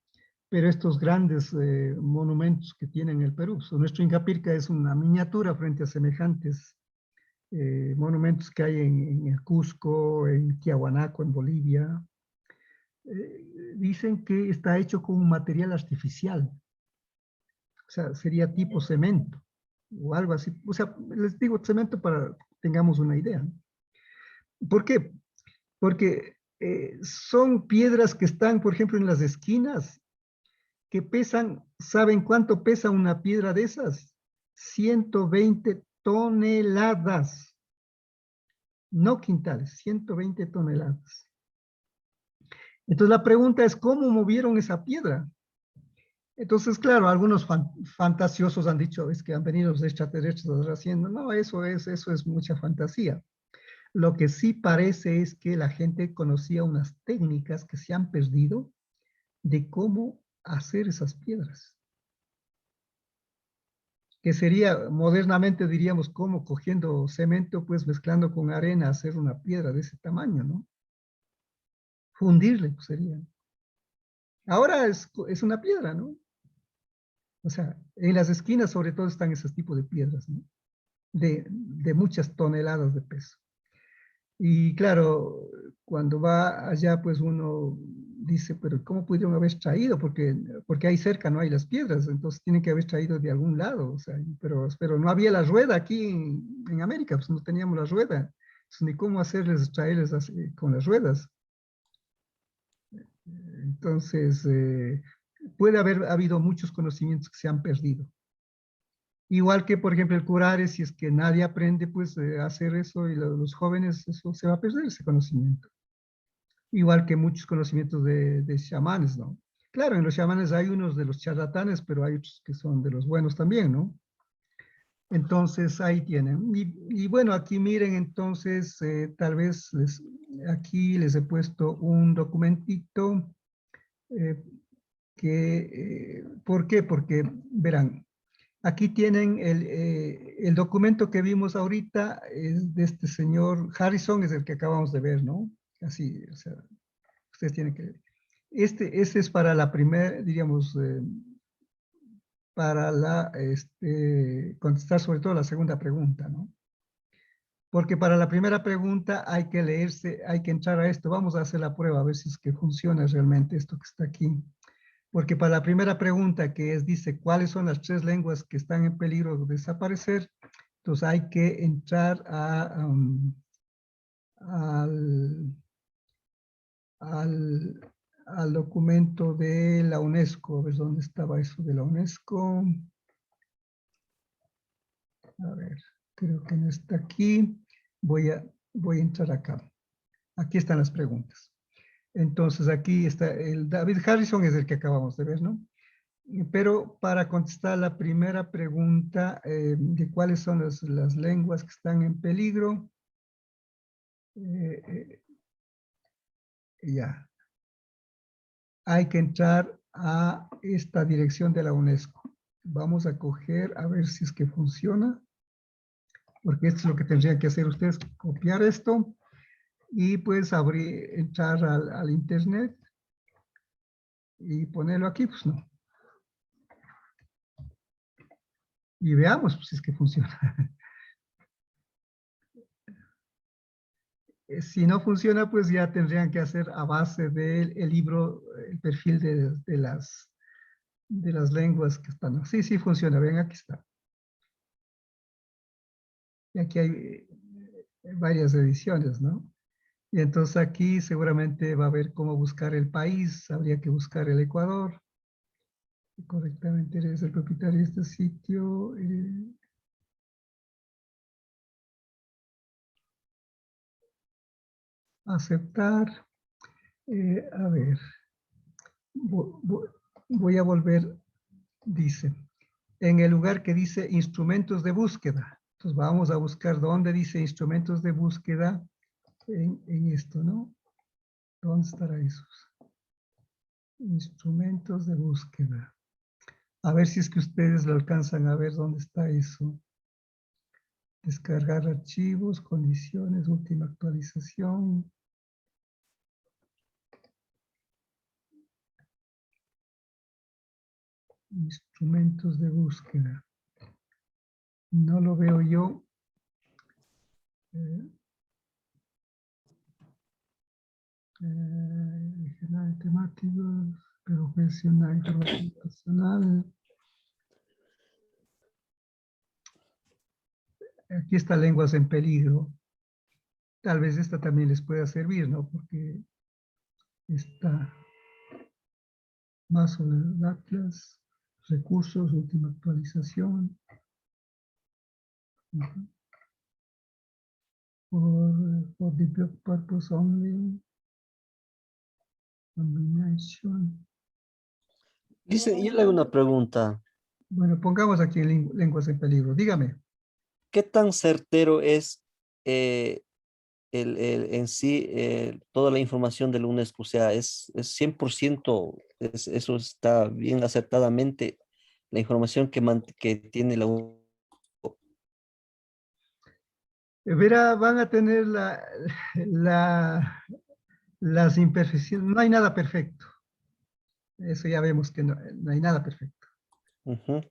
Pero estos grandes monumentos que tiene el Perú, nuestro Ingapirca es una miniatura frente a semejantes monumentos que hay en el Cusco, en Tiahuanaco, en Bolivia. Dicen que está hecho con un material artificial, o sea, sería tipo cemento o algo así. O sea, les digo cemento para que tengamos una idea. ¿Por qué? Porque son piedras que están, por ejemplo, en las esquinas, que pesan, ¿saben cuánto pesa una piedra de esas? 120 toneladas. No quintales, 120 toneladas. Entonces la pregunta es, ¿cómo movieron esa piedra? Entonces, claro, algunos fantasiosos han dicho, es que han venido los extraterrestres haciendo. No, eso es mucha fantasía. Lo que sí parece es que la gente conocía unas técnicas que se han perdido de cómo hacer esas piedras. Que sería, modernamente diríamos, como cogiendo cemento, pues mezclando con arena, hacer una piedra de ese tamaño, ¿no? Fundirle, pues sería. Ahora es una piedra, ¿no? O sea, en las esquinas sobre todo están esos tipos de piedras, ¿no? De muchas toneladas de peso. Y claro, cuando va allá, pues uno dice, pero ¿cómo pudieron haber traído? Porque ahí cerca no hay las piedras, entonces tienen que haber traído de algún lado, o sea, pero no había la rueda aquí en América, pues no teníamos la rueda, entonces, ni cómo traerles así, con las ruedas. Entonces, puede haber habido muchos conocimientos que se han perdido. Igual que, por ejemplo, el curare, si es que nadie aprende pues a hacer eso y los jóvenes, eso se va a perder ese conocimiento. Igual que muchos conocimientos de chamanes, ¿no? Claro, en los chamanes hay unos de los charlatanes, pero hay otros que son de los buenos también, ¿no? Entonces, ahí tienen. Y bueno, aquí miren, entonces, tal vez aquí les he puesto un documentito ¿por qué? Porque, verán, Aquí tienen el documento que vimos ahorita, es de este señor Harrison, es el que acabamos de ver, ¿no? Así, o sea, ustedes tienen que ver. Este es para la primera, diríamos, para contestar sobre todo la segunda pregunta, ¿no? Porque para la primera pregunta hay que leerse, hay que entrar a esto. Vamos a hacer la prueba, a ver si es que funciona realmente esto que está aquí. Porque para la primera pregunta, que es, dice, ¿cuáles son las 3 lenguas que están en peligro de desaparecer? Entonces hay que entrar al documento de la UNESCO. A ver, ¿dónde estaba eso de la UNESCO? A ver, creo que no está aquí. Voy a entrar acá. Aquí están las preguntas. Entonces aquí está, el David Harrison es el que acabamos de ver, ¿no? Pero para contestar la primera pregunta de cuáles son las lenguas que están en peligro, ya, hay que entrar a esta dirección de la UNESCO. Vamos a coger, a ver si es que funciona, porque esto es lo que tendrían que hacer ustedes, copiar esto y pues entrar al internet y ponerlo aquí, pues no. Y veamos pues, si es que funciona. Si no funciona, pues ya tendrían que hacer a base del libro, el perfil de las lenguas que están. Sí, sí funciona, ven, aquí está. Y aquí hay varias ediciones, ¿no? Y entonces aquí seguramente va a ver cómo buscar el país, habría que buscar el Ecuador. Correctamente eres el propietario de este sitio. Aceptar. A ver, voy a volver, dice, en el lugar que dice instrumentos de búsqueda. Entonces vamos a buscar dónde dice instrumentos de búsqueda en esto, ¿no? ¿Dónde estará esos? Instrumentos de búsqueda. A ver si es que ustedes lo alcanzan a ver dónde está eso. Descargar archivos, condiciones, última actualización. Instrumentos de búsqueda. No lo veo yo. Regional temáticos, profesional, información personal. Aquí está lenguas en peligro. Tal vez esta también les pueda servir, ¿no? Porque está más sobre el Atlas, recursos, última actualización. For the purpose only. Combination. Dice, yo le hago una pregunta. Bueno, pongamos aquí lenguas en peligro. Dígame. ¿Qué tan certero es en sí toda la información de la UNESCO? O sea, es 100%, eso está bien acertadamente la información que tiene la UNESCO. Verá, van a tener las imperfecciones. No hay nada perfecto. Eso ya vemos que no hay nada perfecto. Ujú.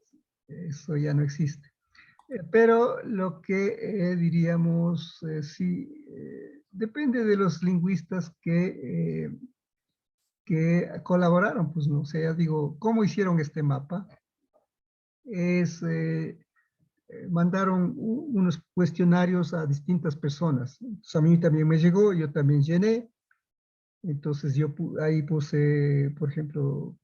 Eso ya no existe. Pero lo que diríamos, sí, depende de los lingüistas que colaboraron, pues no, o sea, digo, ¿cómo hicieron este mapa? Mandaron unos cuestionarios a distintas personas. Entonces, a mí también me llegó, yo también llené. Entonces yo ahí puse, por ejemplo,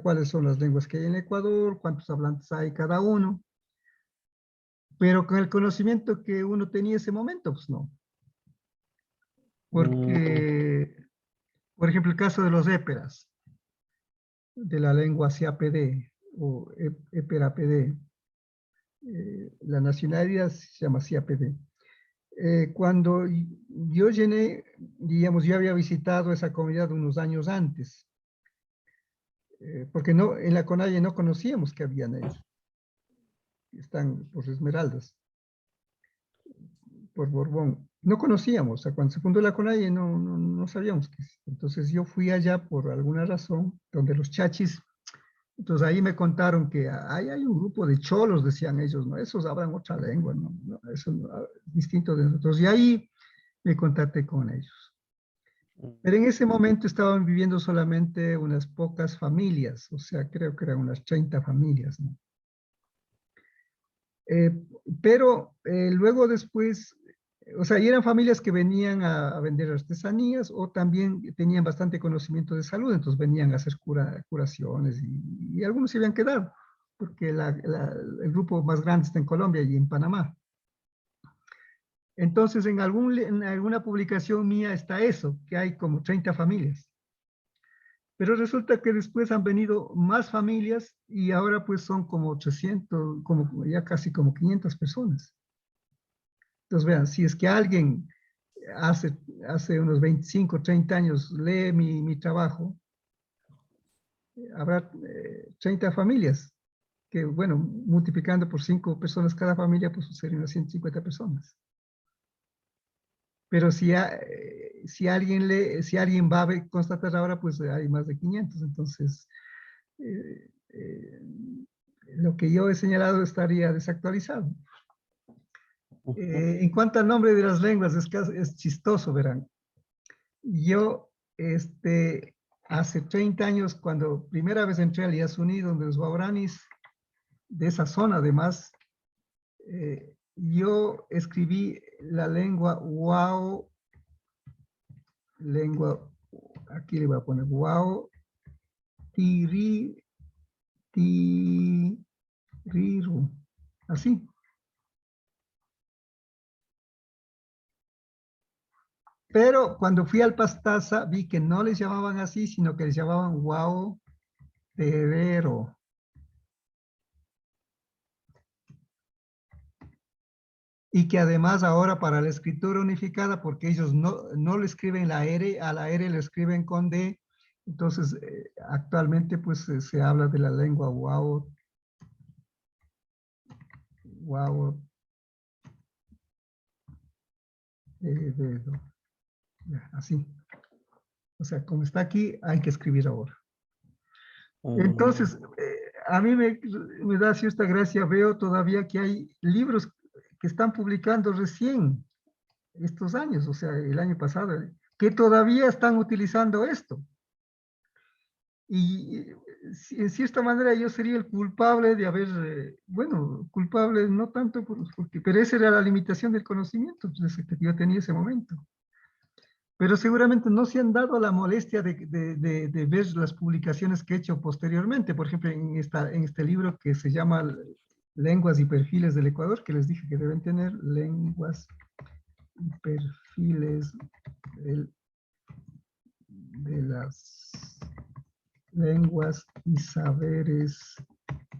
cuáles son las lenguas que hay en Ecuador, cuántos hablantes hay cada uno. Pero con el conocimiento que uno tenía en ese momento, pues no. Porque, por ejemplo, el caso de los éperas, de la lengua CAPD o EPERAPD, la nacionalidad se llama CAPD. Cuando yo llené, digamos, yo había visitado esa comunidad unos años antes, porque no, en la CONAIE no conocíamos que habían ellos. están por Esmeraldas, por Borbón. No conocíamos, o sea, cuando se fundó la CONAIE no sabíamos qué es. Entonces yo fui allá por alguna razón, donde los chachis, entonces ahí me contaron que ahí hay un grupo de cholos, decían ellos, ¿no? Esos hablan otra lengua, ¿no? Eso es distinto de nosotros. Y ahí me contacté con ellos. Pero en ese momento estaban viviendo solamente unas pocas familias, o sea, creo que eran unas 30 familias, ¿no? Pero luego después, o sea, y eran familias que venían a vender artesanías o también tenían bastante conocimiento de salud, entonces venían a hacer curaciones y algunos se habían quedado, porque el grupo más grande está en Colombia y en Panamá. Entonces, en alguna publicación mía está eso, que hay como 30 familias. Pero resulta que después han venido más familias y ahora pues son como 800, como ya casi como 500 personas. Entonces vean, si es que alguien hace unos 25, 30 años lee mi trabajo, habrá 30 familias, que bueno, multiplicando por 5 personas cada familia, pues serían unas 150 personas. Pero si alguien va a constatar ahora, pues hay más de 500. Entonces, lo que yo he señalado estaría desactualizado. En cuanto al nombre de las lenguas, es chistoso, verán. Yo, hace 30 años, cuando primera vez entré al Yasuní, donde los guaraníes de esa zona, además, yo escribí la lengua Wao, aquí le voy a poner Wao, Tiriru, así. Pero cuando fui al Pastaza vi que no les llamaban así, sino que les llamaban Wao Terero. Y que además ahora para la escritura unificada, porque ellos no le escriben la R, a la R le escriben con D, entonces actualmente pues se habla de la lengua Wao así. O sea, como está aquí, hay que escribir ahora. Entonces, a mí me da cierta gracia, veo todavía que hay libros que están publicando recién estos años, o sea, el año pasado, que todavía están utilizando esto. Y en cierta manera yo sería el culpable de haber, bueno, culpable no tanto, pero esa era la limitación del conocimiento que yo tenía en ese momento. Pero seguramente no se han dado la molestia de ver las publicaciones que he hecho posteriormente. Por ejemplo, en este libro que se llama Lenguas y Perfiles del Ecuador, que les dije que deben tener lenguas y perfiles de las lenguas y saberes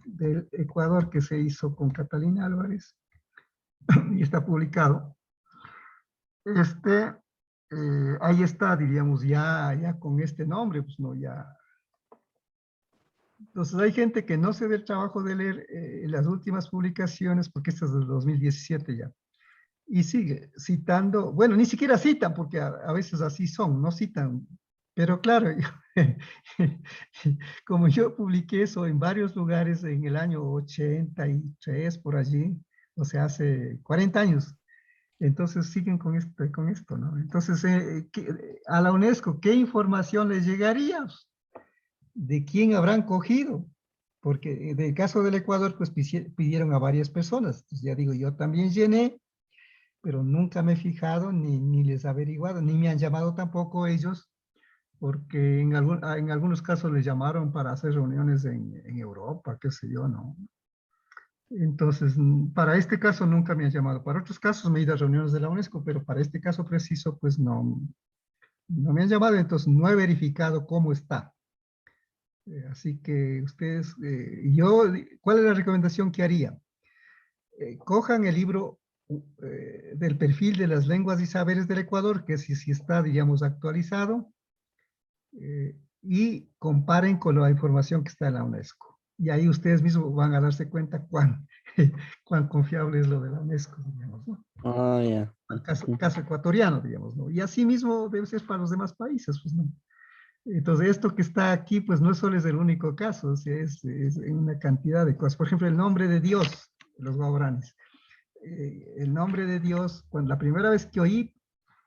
del Ecuador, que se hizo con Catalina Álvarez y está publicado. Ahí está, diríamos, ya con este nombre, pues no, ya. Entonces hay gente que no se da el trabajo de leer las últimas publicaciones, porque esta es del 2017 ya, y sigue citando, bueno, ni siquiera citan, porque a veces así son, no citan, pero claro, como yo publiqué eso en varios lugares en el año 83, por allí, o sea, hace 40 años, entonces siguen con esto, ¿no? Entonces, a la UNESCO, ¿qué información les llegaría? ¿De quién habrán cogido? Porque en el caso del Ecuador, pues pidieron a varias personas. Entonces, ya digo, yo también llené, pero nunca me he fijado, ni les he averiguado, ni me han llamado tampoco ellos, porque en algunos casos les llamaron para hacer reuniones en Europa, qué sé yo, ¿no? Entonces, para este caso nunca me han llamado. Para otros casos me he ido a reuniones de la UNESCO, pero para este caso preciso, pues no me han llamado, entonces no he verificado cómo está. Así que ustedes, ¿cuál es la recomendación que haría? Cojan el libro del perfil de las lenguas y saberes del Ecuador, que si está, digamos, actualizado, y comparen con la información que está en la UNESCO. Y ahí ustedes mismos van a darse cuenta cuán confiable es lo de la UNESCO, digamos, ¿no? Ah, ya. Caso ecuatoriano, digamos, ¿no? Y así mismo debe ser para los demás países, pues, ¿no? Entonces, esto que está aquí, pues no solo es el único caso, o sea, es una cantidad de cosas. Por ejemplo, el nombre de Dios, los guaraníes. El nombre de Dios, cuando la primera vez que oí,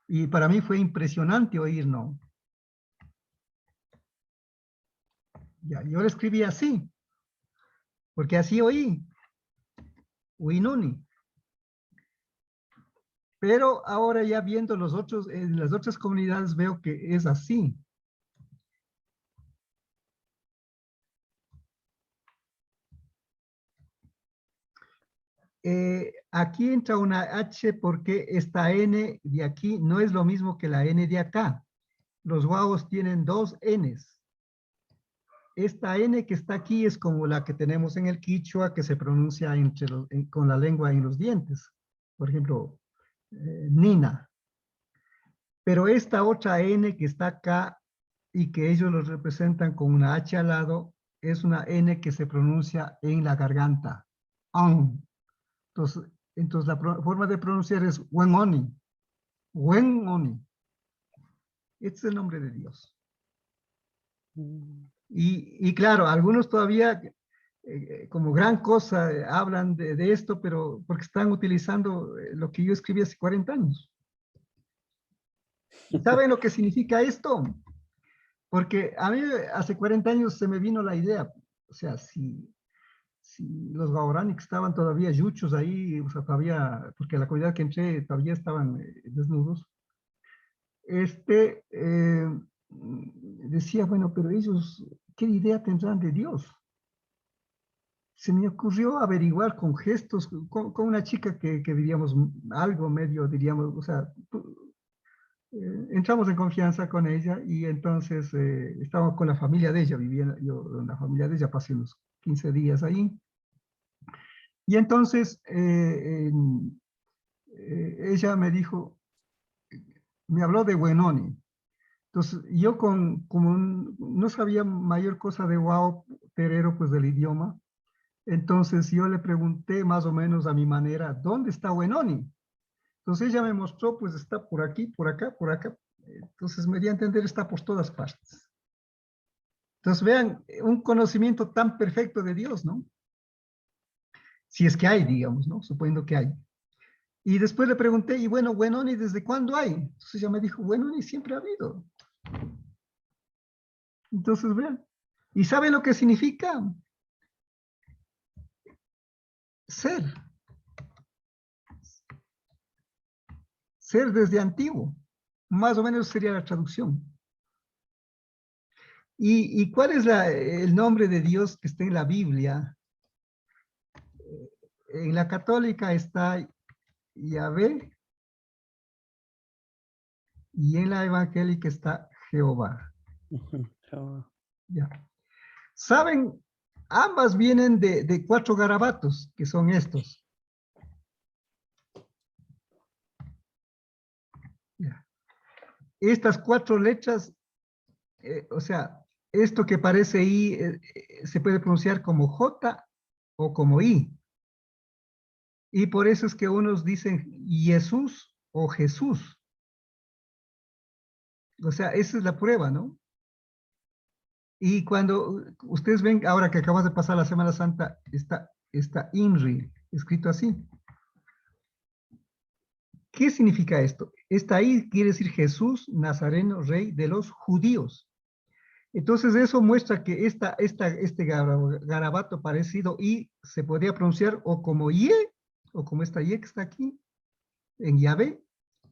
y para mí fue impresionante oír, ¿no? Ya, yo lo escribí así, porque así oí, Winuni. Pero ahora ya viendo los otros, en las otras comunidades veo que es así. Aquí entra una H porque esta N de aquí no es lo mismo que la N de acá. Los guaos tienen dos Ns. Esta N que está aquí es como la que tenemos en el quichua que se pronuncia con la lengua en los dientes. Por ejemplo, Nina. Pero esta otra N que está acá y que ellos lo representan con una H al lado, es una N que se pronuncia en la garganta. An. Entonces la forma de pronunciar es Wenoni. Wenoni. Este es el nombre de Dios. Y claro, algunos todavía como gran cosa hablan de esto, pero porque están utilizando lo que yo escribí hace 40 años. ¿Y saben lo que significa esto? Porque a mí hace 40 años se me vino la idea, o sea, si los guaraní que estaban todavía yuchos ahí, o sea, todavía, porque la comunidad que entré todavía estaban desnudos, decía, bueno, pero ellos, ¿qué idea tendrán de Dios? Se me ocurrió averiguar con gestos, con una chica que diríamos algo medio, diríamos, o sea, entramos en confianza con ella y entonces estábamos con la familia de ella, vivía yo en la familia de ella, pasé unos 15 días ahí. Y entonces ella me dijo, me habló de Wenoni. Entonces yo como no sabía mayor cosa de Wao Terero, pues del idioma, entonces yo le pregunté más o menos a mi manera, ¿dónde está Wenoni? Entonces ella me mostró, pues está por aquí, por acá, por acá. Entonces me dio a entender, está por todas partes. Entonces vean, un conocimiento tan perfecto de Dios, ¿no? Si es que hay, digamos, ¿no? Suponiendo que hay. Y después le pregunté, y bueno, Wenoni, ¿desde cuándo hay? Entonces ella me dijo, Wenoni siempre ha habido. Entonces vean. ¿Y saben lo que significa? Ser. Ser desde antiguo. Más o menos sería la traducción. ¿Y cuál es el nombre de Dios que está en la Biblia? En la católica está Yahvé y en la evangélica está Jehová. Ya. ¿Saben? Ambas vienen de 4 garabatos, que son estos. Ya. Estas 4 letras, o sea, esto que parece I se puede pronunciar como J o como I. Y por eso es que unos dicen Jesús o Jesús. O sea, esa es la prueba, ¿no? Y cuando ustedes ven, ahora que acabas de pasar la Semana Santa, está INRI, escrito así. ¿Qué significa esto? Esta I quiere decir Jesús Nazareno, Rey de los Judíos. Entonces eso muestra que este garabato parecido I se podría pronunciar o como Ye, o como esta Y que está aquí, en Yahvé,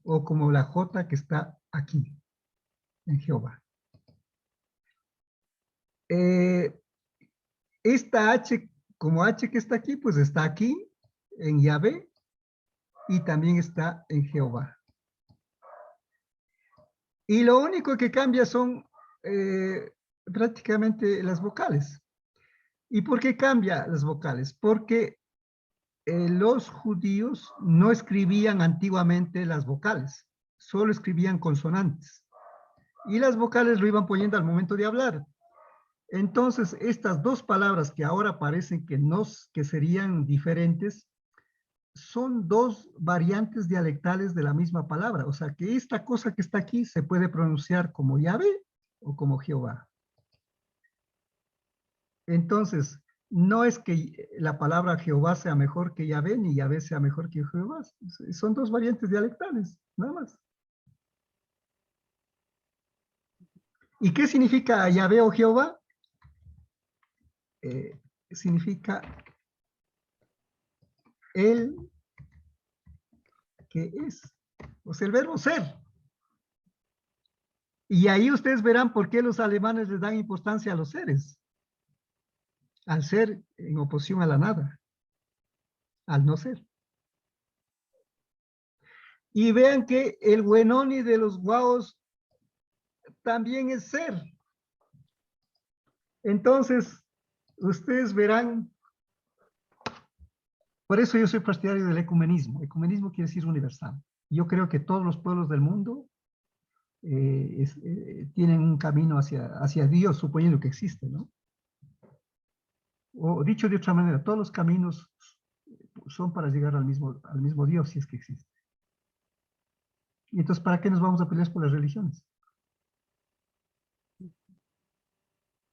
o como la J que está aquí, en Jehová. Esta H, como H que está aquí, pues está aquí, en Yahvé, y también está en Jehová. Y lo único que cambia son prácticamente las vocales. ¿Y por qué cambia las vocales? Porque los judíos no escribían antiguamente las vocales, solo escribían consonantes. Y las vocales lo iban poniendo al momento de hablar. Entonces, estas dos palabras que ahora parecen que serían diferentes, son dos variantes dialectales de la misma palabra. O sea, que esta cosa que está aquí se puede pronunciar como Yahvé o como Jehová. Entonces, no es que la palabra Jehová sea mejor que Yahvé, ni Yahvé sea mejor que Jehová. Son dos variantes dialectales, nada más. ¿Y qué significa Yahvé o Jehová? Significa el que es. O sea, el verbo ser. Y ahí ustedes verán por qué los alemanes les dan importancia a los seres. Al ser en oposición a la nada. Al no ser. Y vean que el Wenoni de los guaos también es ser. Entonces, ustedes verán, por eso yo soy partidario del ecumenismo. Ecumenismo quiere decir universal. Yo creo que todos los pueblos del mundo tienen un camino hacia Dios, suponiendo que existe, ¿no? O dicho de otra manera, todos los caminos son para llegar al mismo Dios, si es que existe. Y entonces, ¿para qué nos vamos a pelear por las religiones?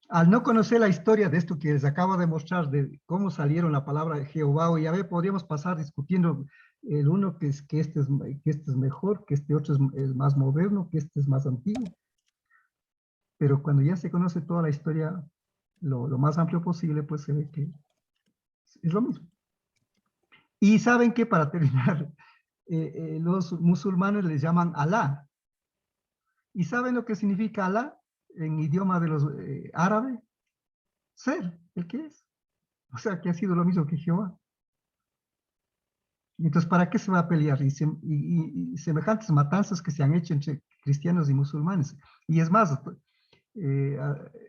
Al no conocer la historia de esto que les acabo de mostrar, de cómo salieron la palabra de Jehová o Yahvé, podríamos pasar discutiendo el uno que este es mejor, que este otro es más moderno, que este es más antiguo. Pero cuando ya se conoce toda la historia, lo más amplio posible, pues se ve que es lo mismo. Y saben que para terminar, los musulmanes les llaman Alá. ¿Y saben lo que significa Alá en idioma de los árabes? Ser, el que es. O sea, que ha sido lo mismo que Jehová. Y entonces, ¿para qué se va a pelear? Y semejantes matanzas que se han hecho entre cristianos y musulmanes. Y es más,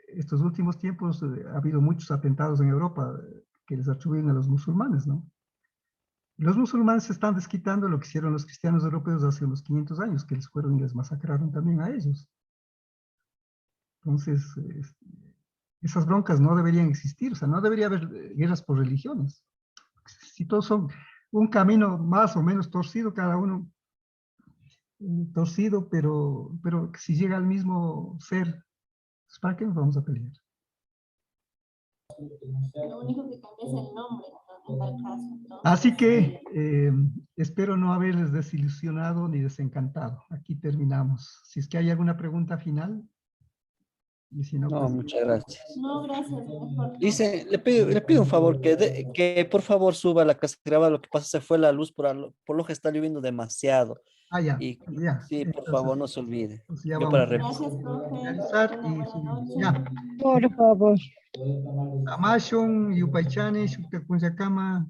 estos últimos tiempos ha habido muchos atentados en Europa que les atribuyen a los musulmanes, ¿no? Los musulmanes se están desquitando lo que hicieron los cristianos europeos hace unos 500 años, que les fueron y les masacraron también a ellos. Entonces, esas broncas no deberían existir, o sea, no debería haber guerras por religiones. Si todos son un camino más o menos torcido, cada uno torcido, pero si llega al mismo ser, ¿para qué nos vamos a pelear? Lo único que cambia es el nombre, ¿no? En tal caso. Entonces, Así que espero no haberles desilusionado ni desencantado. Aquí terminamos. Si es que hay alguna pregunta final. Y si no, No, pues, muchas gracias. no, gracias. Mejor. Dice, le pido un favor, que por favor suba la casa grabada. Lo que pasa se fue la luz, por lo que está lloviendo demasiado. ya, Y ya. sí, por favor, no se olvide. Pues ya Yo vamos para a revisar. Gracias, profe. finalizar Una y buena subimos. noche. Ya. Por favor. Amashon, Yupaychane, Shuktakunsakama,